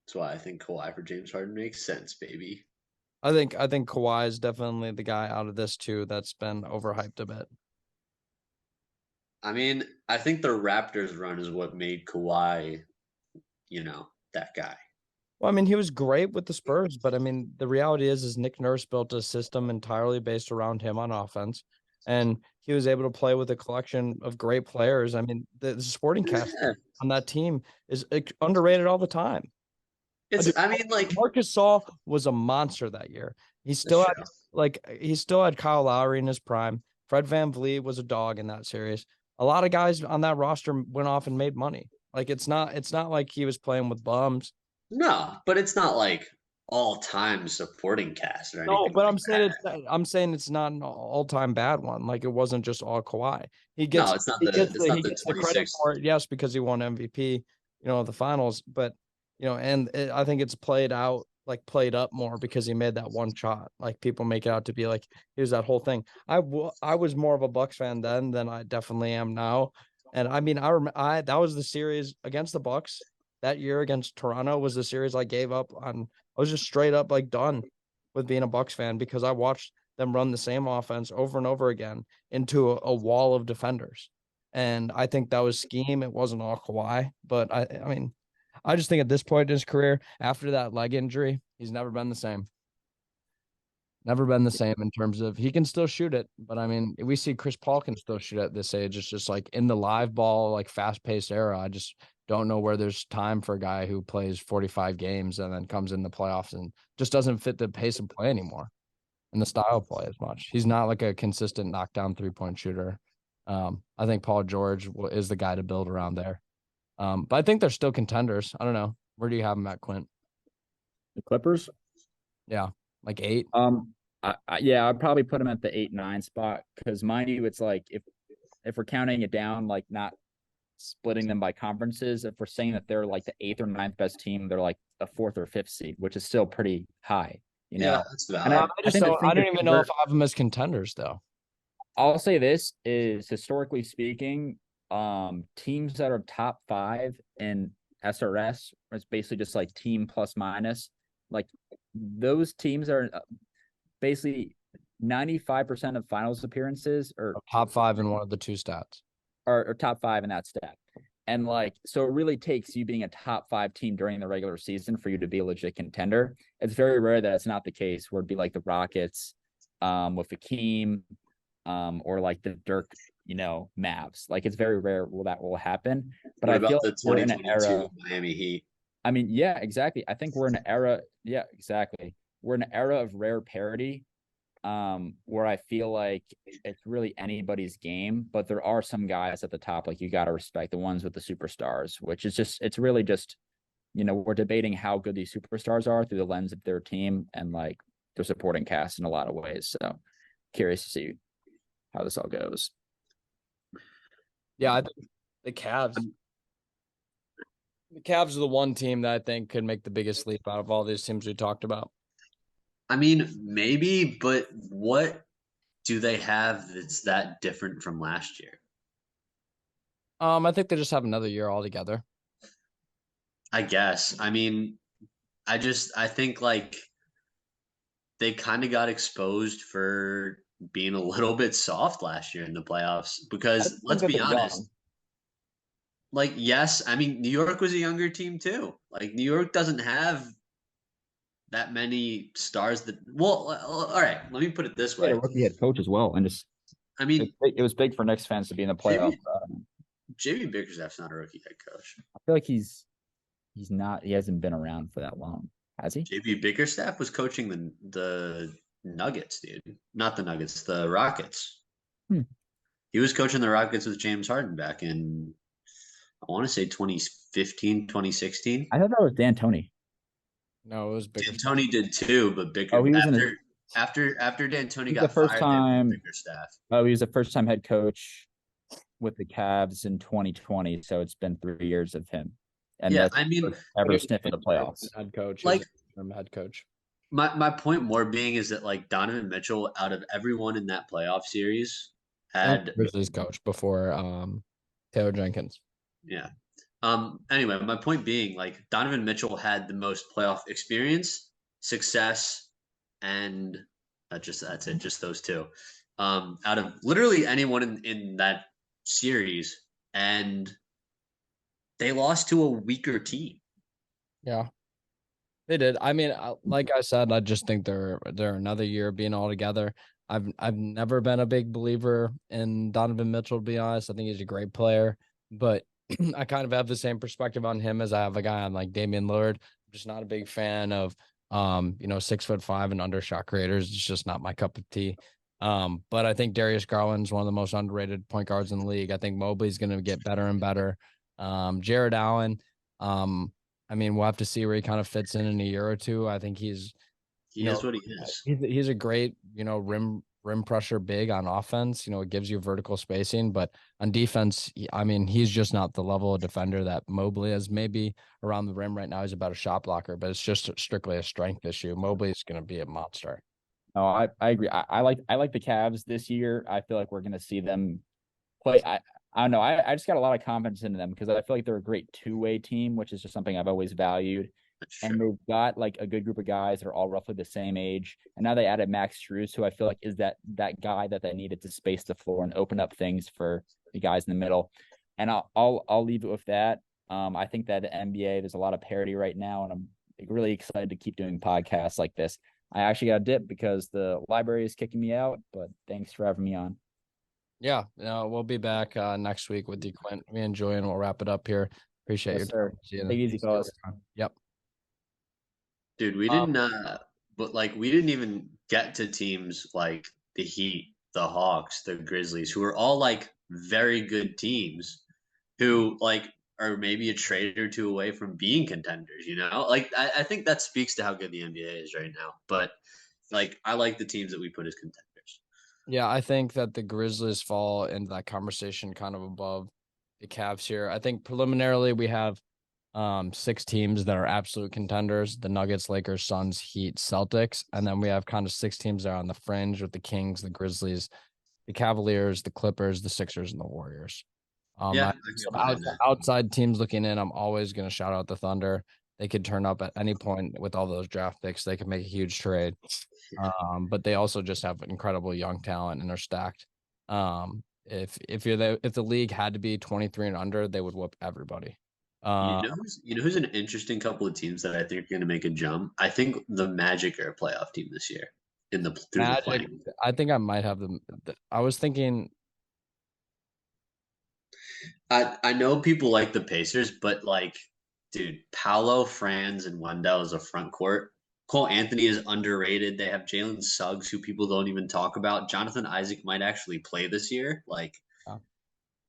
That's why I think Kawhi for James Harden makes sense, baby. I think Kawhi is definitely the guy out of this too that's been overhyped a bit. I mean, I think the Raptors run is what made Kawhi, that guy. Well, I mean, he was great with the Spurs, but I mean, the reality is Nick Nurse built a system entirely based around him on offense, and he was able to play with a collection of great players. I mean, the supporting cast on that team is underrated all the time. Marc Gasol was a monster that year. He still had Kyle Lowry in his prime. Fred VanVleet was a dog in that series. A lot of guys on that roster went off and made money. Like it's not like he was playing with bums. No, but it's not like all-time supporting cast or anything. No, but I'm saying it's not an all-time bad one. Like it wasn't just all Kawhi. He gets the credit for it, yes, because he won MVP, the finals. But I think it's played up more because he made that one shot. Like people make it out to be like here's that whole thing. I was more of a Bucks fan then than I definitely am now. And I mean, that was the series against the Bucks that year against Toronto was the series I gave up on. I was just straight up like done with being a Bucks fan because I watched them run the same offense over and over again into a wall of defenders. And I think that was scheme. It wasn't all Kawhi, but I mean, I just think at this point in his career, after that leg injury, he's never been the same. Never been the same in terms of he can still shoot it, but I mean, we see Chris Paul can still shoot at this age. It's just like in the live ball, like fast-paced era, I just don't know where there's time for a guy who plays 45 games and then comes in the playoffs and just doesn't fit the pace of play anymore and the style of play as much. He's not like a consistent knockdown 3-point shooter. I think Paul George is the guy to build around there. But I think they're still contenders. I don't know. Where do you have them at, Quint? The Clippers? Yeah, like 8. I'd probably put them at the 8-9 spot because mind you, it's like if we're counting it down, like not splitting them by conferences, if we're saying that they're like the 8th or 9th best team, they're like a 4th or 5th seed, which is still pretty high. Yeah, that's valid. And I don't even know if I have them as contenders though. I'll say this is historically speaking, teams that are top 5 in SRS, it's basically just like team plus minus, like those teams are basically 95% of finals appearances or top 5 in one of the 2 stats or top 5 in that stat. And like, so it really takes you being a top 5 team during the regular season for you to be a legit contender. It's very rare that it's not the case where it'd be like the Rockets with Hakeem or like the Dirk, Mavs. Like it's very rare that will happen. But I feel the 2022 Miami Heat. I mean, yeah, exactly. I think we're in an era. Yeah, exactly. We're in an era of rare parity, where I feel like it's really anybody's game. But there are some guys at the top, like you got to respect the ones with the superstars, which is it's really just, we're debating how good these superstars are through the lens of their team and like their supporting cast in a lot of ways. So curious to see how this all goes. Yeah, I think the Cavs. The Cavs are the one team that I think could make the biggest leap out of all these teams we talked about. I mean, maybe, but what do they have that's that different from last year? I think they just have another year altogether. I guess. I mean, I think like they kind of got exposed for being a little bit soft last year in the playoffs I because just think let's that be they're honest, young. like yes, I mean New York was a younger team too. Like New York doesn't have that many stars that well, all right, let me put it this They had a way. rookie head coach as well, and just I mean, it was big for Knicks fans to be in the playoff. JB Bickerstaff's not a rookie head coach. I feel like he's not. He hasn't been around for that long, has he? JB Bickerstaff was coaching the Nuggets, dude. Not the Nuggets, the Rockets. Hmm. He was coaching the Rockets with James Harden back in I want to say 2015, 2016. I thought that was D'Antoni. No, it was bigger. D'Antoni did too, but Oh, he was after D'Antoni the got first fired, they went time. Bickerstaff. Oh, he was the first time head coach with the Cavs in 2020. So it's been 3 years of him, and Yeah, that's I mean, ever sniff of the playoffs. Head coach. like Head coach. my point more being is that like Donovan Mitchell, out of everyone in that playoff series, had Grizzlies coach before Taylor Jenkins. yeah. Anyway, my point being, like Donovan Mitchell had the most playoff experience, success, and that's it, just those two. Out of literally anyone in that series, and they lost to a weaker team. Yeah, they did. I mean, like I said, I just think they're another year being all together. I've never been a big believer in Donovan Mitchell, to be honest. I think he's a great player, but I kind of have the same perspective on him as I have a guy on like Damian Lillard. I'm just not a big fan of 6'5" and under shot creators. It's just not my cup of tea. But I think Darius Garland's one of the most underrated point guards in the league. I think Mobley's going to get better and better. Jared Allen, I mean, we'll have to see where he kind of fits in a year or two. I think He is what he is. he's a great, rim pressure big on offense. It gives you vertical spacing, but on defense, I mean, he's just not the level of defender that Mobley is. Maybe around the rim right now, he's about a shot blocker, but it's just strictly a strength issue. Mobley is going to be a monster. No, I agree. I like the Cavs this year. I feel like we're going to see them play. I don't know. I just got a lot of confidence in them because I feel like they're a great two-way team, which is just something I've always valued. That's And true. they've got like a good group of guys that are all roughly the same age. And now they added Max Strus, who I feel like is that guy that they needed to space the floor and open up things for the guys in the middle. And I'll leave it with that. I think that the NBA, there's a lot of parity right now, and I'm really excited to keep doing podcasts like this. I actually got a dip because the library is kicking me out, but thanks for having me on. Yeah, we'll be back next week with you, Clint. We enjoy and we'll wrap it up here. Appreciate Yes, your sir. time. Take it easy, fellas. Yep. Dude, we didn't but like we didn't even get to teams like the Heat, the Hawks, the Grizzlies, who are all like very good teams who like are maybe a trade or two away from being contenders, you know? Like I think that speaks to how good the NBA is right now. But like I like the teams that we put as contenders. Yeah, I think that the Grizzlies fall into that conversation kind of above the Cavs here. I think preliminarily we have 6 teams that are absolute contenders: the Nuggets, Lakers, Suns, Heat, Celtics, and then we have kind of 6 teams that are on the fringe with the Kings, the Grizzlies, the Cavaliers, the Clippers, the Sixers, and the Warriors. Yeah, I Some can buy that. outside teams looking in, I'm always going to shout out the Thunder. They could turn up at any point with all those draft picks. They could make a huge trade. But they also just have incredible young talent and they're stacked. If the league had to be 23 and under, they would whoop everybody. You know who's an interesting couple of teams that I think are going to make a jump? I think the Magic are a playoff team this year in the through the Magic. playing. I think I might have them. I was thinking. I know people like the Pacers, but like, dude, Paolo, Franz, and Wendell is a front court. Cole Anthony is underrated. They have Jalen Suggs, who people don't even talk about. Jonathan Isaac might actually play this year. Like,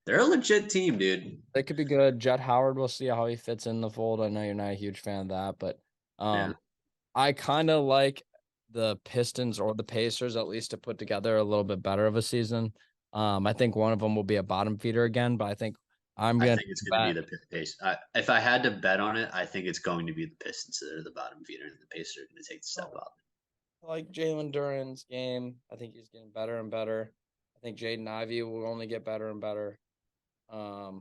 they're a legit team, dude. They could be good. Jet Howard, we'll see how he fits in the fold. I know you're not a huge fan of that, but Yeah. I kind of like the Pistons or the Pacers at least to put together a little bit better of a season. I think one of them will be a bottom feeder again, but I think I think it's going to be the Pacers. If I had to bet on it, I think it's going to be the Pistons that are the bottom feeder, and the Pacers are going to take the step up. I like Jalen Duren's game. I think he's getting better and better. I think Jaden Ivey will only get better and better. I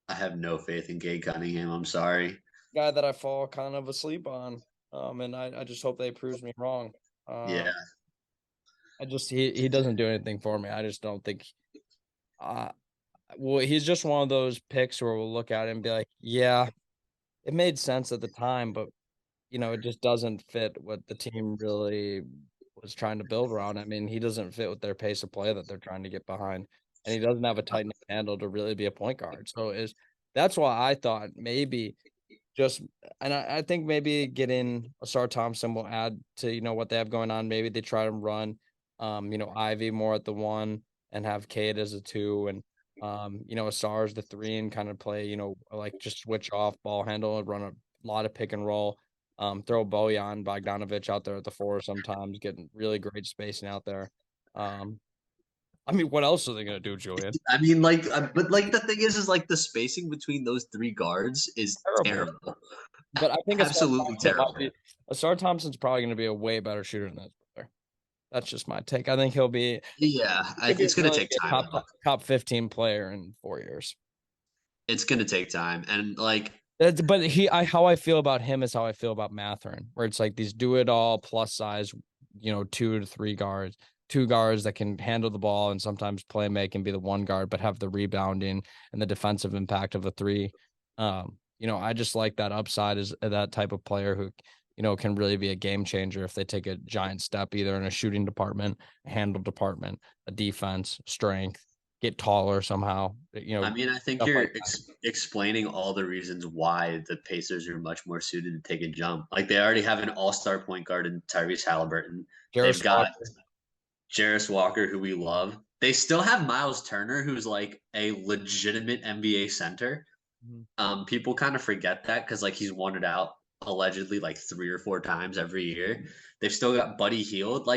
have no faith in Gay Cunningham. I'm sorry. Guy that I fall kind of asleep on. And I just hope they proves me wrong. Yeah. He doesn't do anything for me. I just don't think well, he's just one of those picks where we'll look at it and be like, yeah, it made sense at the time, but it just doesn't fit what the team really was trying to build around. I mean, he doesn't fit with their pace of play that they're trying to get behind, and he doesn't have a tight handle to really be a point guard. So that's why I thought maybe and I think maybe getting Asar Thompson will add to what they have going on. Maybe they try to run, Ivy more at the 1 and have Cade as a 2, and Asar as the 3 and kind of play, like just switch off ball handle and run a lot of pick and roll. Throw Bojan Bogdanovic out there at the 4 sometimes, getting really great spacing out there. I mean, what else are they gonna do, Julian? I mean, but the thing is like the spacing between those 3 guards is terrible. But I think absolutely terrible. Asar Thompson's probably gonna be a way better shooter than this player. That's just my take. I think he'll be. Yeah, it's gonna take time. Top 15 player in 4 years. It's gonna take time, and but how I feel about him is how I feel about Mathurin, where it's like these do it all plus size, 2 to 3 guards, 2 guards that can handle the ball and sometimes play make and be the 1 guard, but have the rebounding and the defensive impact of a 3. I just like that upside is that type of player who, can really be a game changer if they take a giant step, either in a shooting department, a handle department, a defense, strength, get taller somehow. I mean, I think you're explaining all the reasons why the Pacers are much more suited to take a jump. Like they already have an all-star point guard in Tyrese Halliburton. They've got Jarris Walker, who we love. They still have Miles Turner, who's like a legitimate NBA center. Mm-hmm. People kind of forget that because he's won it out allegedly 3 or 4 times every year. They've still got Buddy Hield.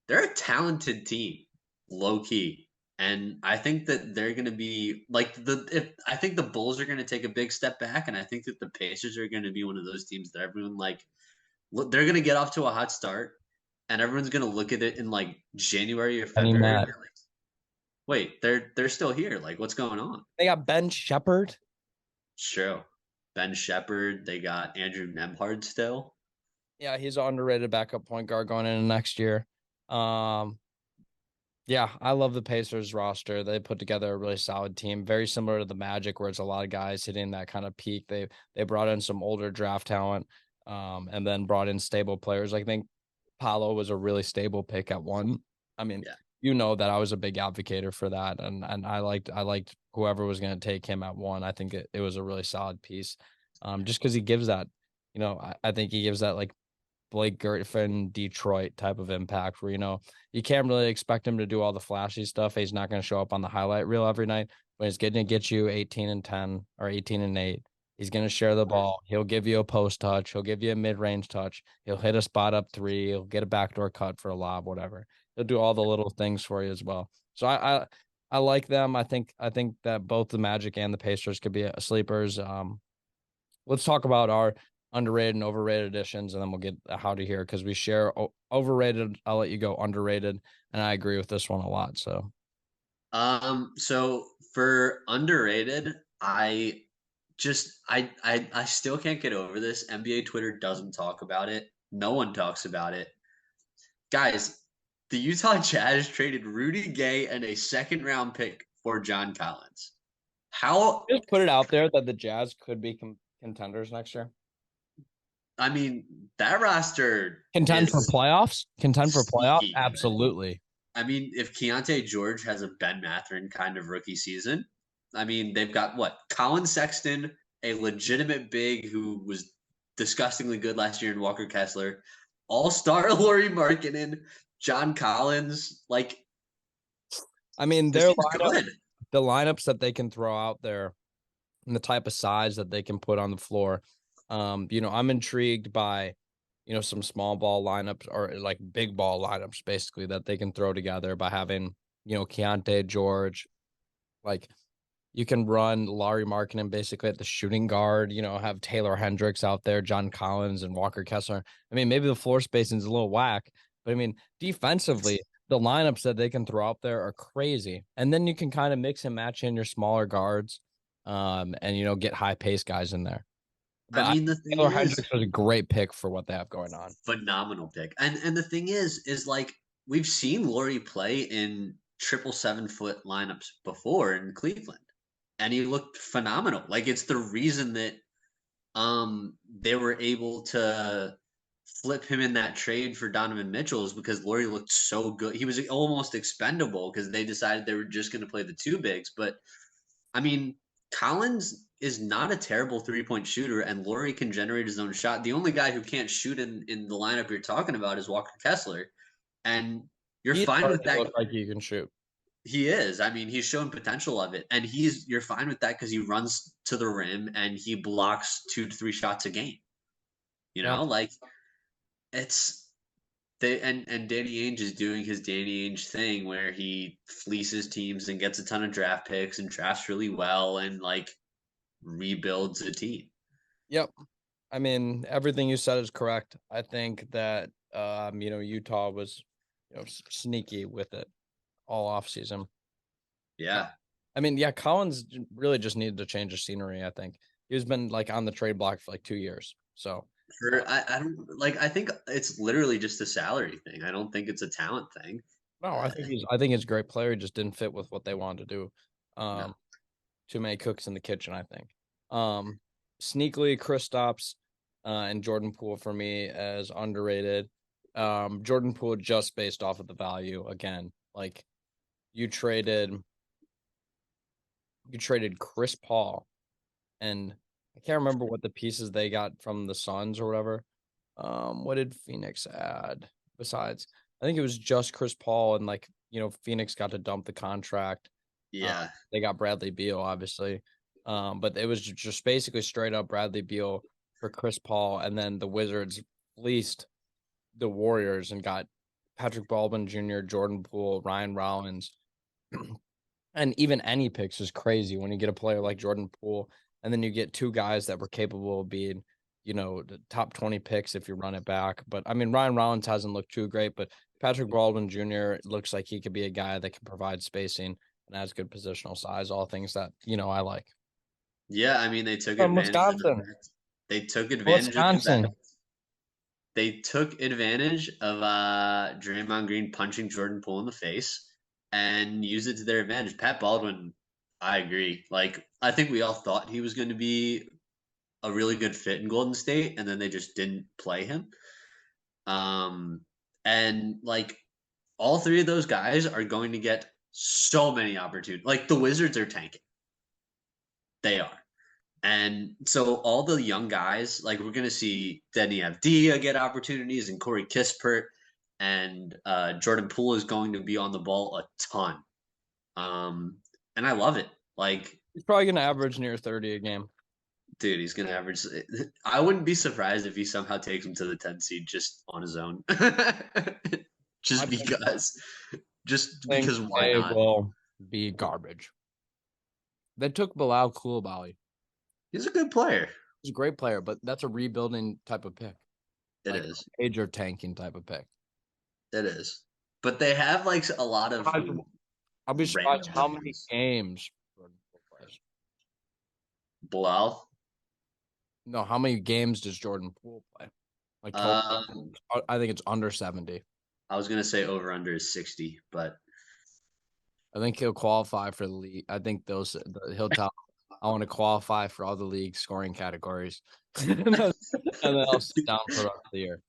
They're a talented team, low key. And I think that they're going to be I think the Bulls are going to take a big step back. And I think that the Pacers are going to be one of those teams that everyone they're going to get off to a hot start and everyone's going to look at it in January or February. Wait, they're still here. What's going on? They got Ben Shepherd. True. Ben Shepherd. They got Andrew Nembhard still. Yeah, he's an underrated backup point guard going into next year. Yeah, I love the Pacers roster. They put together a really solid team, very similar to the Magic, where it's a lot of guys hitting that kind of peak. They brought in some older draft talent, and then brought in stable players. I think Paolo was a really stable pick at 1. I mean, that I was a big advocate for that, and I liked whoever was going to take him at 1. I think it was a really solid piece, just because he gives that, I think he gives that Blake Griffin, Detroit type of impact where, you can't really expect him to do all the flashy stuff. He's not going to show up on the highlight reel every night, but he's going to get you 18 and 10 or 18 and 8. He's going to share the ball. He'll give you a post touch. He'll give you a mid-range touch. He'll hit a spot up 3. He'll get a backdoor cut for a lob, whatever. He'll do all the little things for you as well. So I like them. I think that both the Magic and the Pacers could be sleepers. Let's talk about our underrated and overrated additions, and then we'll get how to hear because we share overrated. I'll let you go underrated, and I agree with this one a lot. So for underrated, I still can't get over this. NBA Twitter doesn't talk about it. No one talks about it. Guys, the Utah Jazz traded Rudy Gay and a 2nd-round pick for John Collins. How just put it out there that the Jazz could be contenders next year. I mean, that roster contend for playoffs. Absolutely. I mean, if Keontae George has a Ben Mathurin kind of rookie season, I mean, they've got Colin Sexton, a legitimate big who was disgustingly good last year in Walker Kessler, all-star Lauri Markkanen, John Collins. I mean, the lineups that they can throw out there and the type of size that they can put on the floor. I'm intrigued by, some small ball lineups or big ball lineups, basically, that they can throw together by having, Keontae George, You can run Larry Markkinen basically at the shooting guard, have Taylor Hendricks out there, John Collins and Walker Kessler. I mean, maybe the floor spacing is a little whack, but I mean, defensively, the lineups that they can throw out there are crazy. And then you can kind of mix and match in your smaller guards, and get high pace guys in there. But I mean, the thing Taylor is, Hendricks was a great pick for what they have going on. phenomenal pick. And the thing is like we've seen Laurie play in 777-foot lineups before in Cleveland, and he looked phenomenal. Like it's the reason that they were able to flip him in that trade for Donovan Mitchell is because Laurie looked so good. He was almost expendable because they decided they were just going to play the two bigs. But I mean, Collins is not a terrible 3-point shooter, and Laurie can generate his own shot. The only guy who can't shoot in the lineup you're talking about is Walker Kessler, and you're fine with that. Look like he can shoot. He is. I mean, he's shown potential of it, and you're fine with that because he runs to the rim and he blocks 2 to 3 shots a game. Like it's and Danny Ainge is doing his Danny Ainge thing where he fleeces teams and gets a ton of draft picks and drafts really well and like rebuilds a team. Yep. I mean, everything you said is correct. I think that Utah was sneaky with it all offseason. Yeah. I mean, yeah, Collins really just needed to change the scenery, I think. He's been like on the trade block for like 2 years. So I don't like I think it's literally just a salary thing. I don't think it's a talent thing. no, I think he's a great player. He just didn't fit with what they wanted to do. No. Too many cooks in the kitchen, I think. Sneakily, Kristaps and Jordan Poole for me as underrated. Jordan Poole just based off of the value again. Like you traded Chris Paul, and I can't remember what the pieces they got from the Suns or whatever. What did Phoenix add besides? I think it was just Chris Paul, and Phoenix got to dump the contract. Yeah. They got Bradley Beal, obviously. But it was just basically straight up Bradley Beal for Chris Paul, and then the Wizards fleeced the Warriors and got Patrick Baldwin Jr., Jordan Poole, Ryan Rollins. And even any picks is crazy when you get a player like Jordan Poole, and then you get 2 guys that were capable of being, the top 20 picks if you run it back. But I mean, Ryan Rollins hasn't looked too great, but Patrick Baldwin Jr. looks like he could be a guy that can provide spacing and has good positional size, all things that, I like. Yeah, I mean, they took From advantage Wisconsin. of the They took advantage Wisconsin. of They took advantage of Draymond Green punching Jordan Poole in the face and used it to their advantage. Pat Baldwin, I agree. Like, I think we all thought he was going to be a really good fit in Golden State, and then they just didn't play him. And like all 3 of those guys are going to get so many opportunities. Like the Wizards are tanking. They are. And so all the young guys, like we're going to see Denny Avdia get opportunities and Corey Kispert, and Jordan Poole is going to be on the ball a ton. And I love it. Like he's probably going to average near 30 a game. Dude, he's going to average. I wouldn't be surprised if he somehow takes him to the 10 seed just on his own. Just because why not? Will be garbage. They took Bilal Coulibaly. He's a good player. He's a great player, but that's a rebuilding type of pick. It is. Major tanking type of pick. It is. But they have like a lot of. I'll be surprised how many games. Bilal? No, how many games does Jordan Poole play? Like, I think it's under 70. I was gonna say over under is 60, but I think he'll qualify for the league. I think he'll tell. I want to qualify for all the league scoring categories, and then I'll sit down for the rest of the year.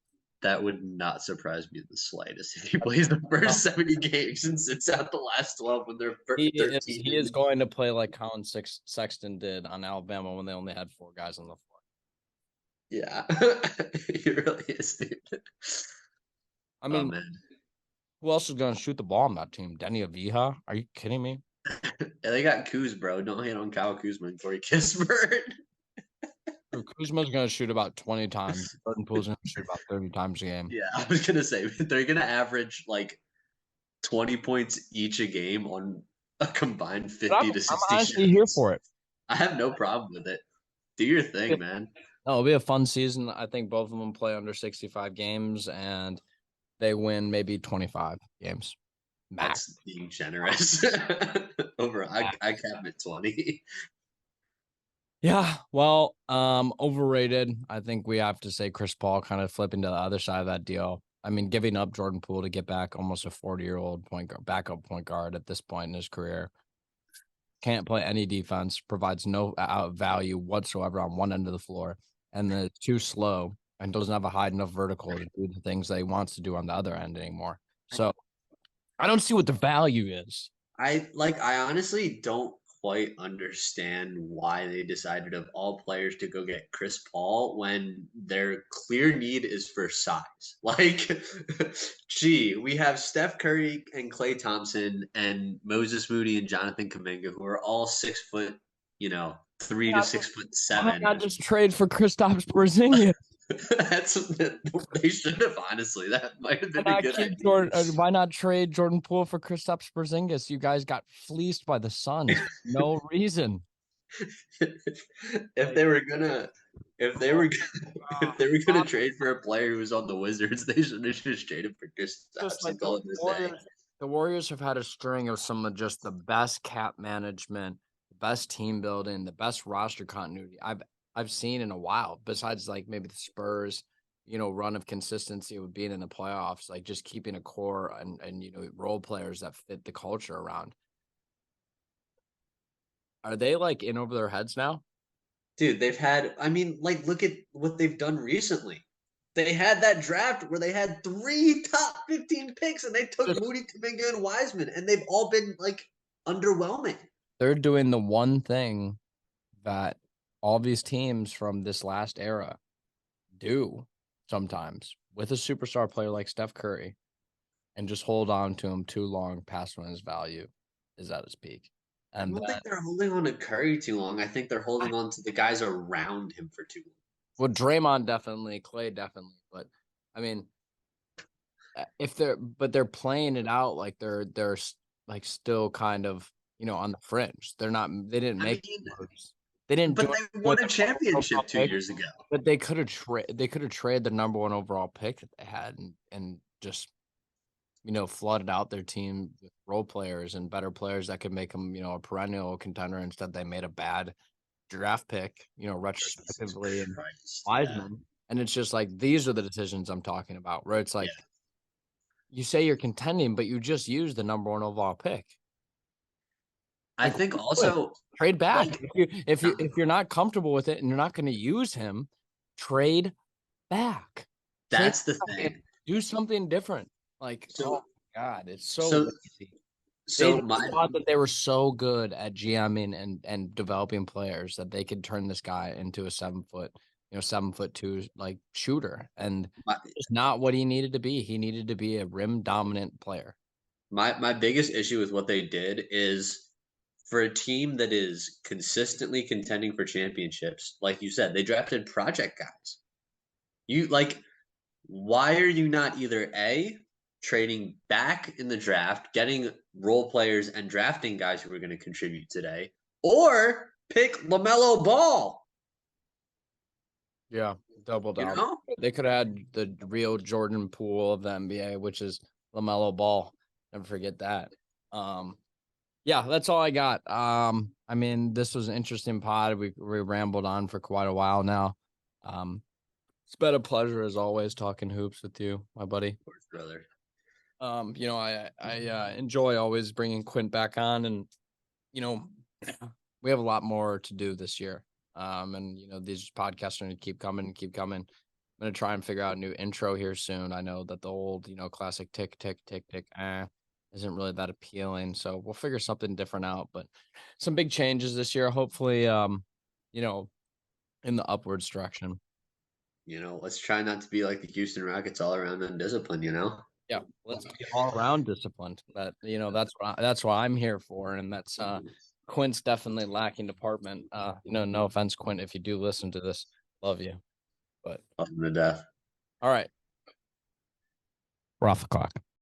That would not surprise me in the slightest if he plays the first 70 games and sits out the last 12 when they're 13. He is going to play like Colin Sexton did on Alabama when they only had 4 guys on the floor. Yeah, he really is, dude. I mean, who else is going to shoot the ball on that team? Denny Avdia? Are you kidding me? Yeah, they got Kuz, bro. Don't hate on Kyle Kuzma and Corey Kispert. Kuzma's going to shoot about 20 times. Jordan Poole's going to shoot about 30 times a game. Yeah, I was going to say, they're going to average like 20 points each a game on a combined 50 I'm to 60 honestly here shots. for it. I have no problem with it. Do your thing, man. No, it'll be a fun season. I think both of them play under 65 games, and they win maybe 25 games. Max. That's being generous. I cap it 20. Yeah, well, overrated. I think we have to say Chris Paul kind of flipping to the other side of that deal. I mean, giving up Jordan Poole to get back almost a 40-year-old backup point guard at this point in his career. Can't play any defense, provides no value whatsoever on one end of the floor, and then it's too slow and doesn't have a high enough vertical to do the things that he wants to do on the other end anymore. So I don't see what the value is. I honestly don't quite understand why they decided of all players to go get Chris Paul when their clear need is for size. Like, gee, we have Steph Curry and Klay Thompson and Moses Moody and Jonathan Kuminga, who are all 6 foot, 3 to 6'7". Why not just trade for Kristaps Porzingis? They should have, honestly. That might have been a good idea. Why not trade Jordan Poole for Kristaps Porzingis? You guys got fleeced by the Suns. No reason. If they were gonna trade for a player who was on the Wizards, they should have just traded for Kristaps and called it the Warriors have had a string of some of just the best cap management, the best team building, the best roster continuity I've seen in a while, besides like maybe the Spurs, run of consistency with being in the playoffs, like just keeping a core and role players that fit the culture around. Are they like in over their heads now? Dude, look at what they've done recently. They had that draft where they had 3 top 15 picks and they took Moody, Kuminga, and Wiseman, and they've all been like underwhelming. They're doing the one thing that all these teams from this last era do sometimes with a superstar player like Steph Curry, and just hold on to him too long past when his value is at its peak. And I don't think they're holding on to Curry too long. I think they're holding on to the guys around him for too long. Well, Draymond definitely, Klay definitely, but I mean, they're playing it out like they're like still kind of on the fringe. They didn't make moves. They didn't. But they won a championship 2 years ago. But they could have traded the number 1 overall pick that they had and just flooded out their team with role players and better players that could make them a perennial contender. Instead, they made a bad draft pick, retrospectively, and Wiseman. And it's just like these are the decisions I'm talking about, where it's like you say you're contending, but you just use the number 1 overall pick. I think also trade back. If you're not comfortable with it and you're not going to use him, trade back. That's the thing. Do something different. Like, oh my God, it's so easy. So I thought that they were so good at GMing and developing players that they could turn this guy into a 7'2" like shooter, and it's not what he needed to be. He needed to be a rim dominant player. My biggest issue with what they did is, for a team that is consistently contending for championships, like you said, they drafted project guys. Why are you not either A, trading back in the draft, getting role players and drafting guys who are going to contribute today, or pick LaMelo Ball? Yeah, double down. They could have had the real Jordan Poole of the NBA, which is LaMelo Ball. Never forget that. Yeah, that's all I got. I mean, this was an interesting pod. We rambled on for quite a while now. It's been a pleasure as always talking hoops with you, my buddy. Of course, brother. I enjoy always bringing Quint back on, and we have a lot more to do this year. And these podcasts are going to keep coming. I'm going to try and figure out a new intro here soon. I know that the old, classic tick, tick, tick, tick, isn't really that appealing. So we'll figure something different out, but some big changes this year, hopefully, in the upwards direction. Let's try not to be like the Houston Rockets all around undisciplined, Yeah, let's be all around disciplined. That that's what I'm here for, and that's Quint's definitely lacking department. No offense, Quint, if you do listen to this, love you, but love him to death. All right, we're off the clock.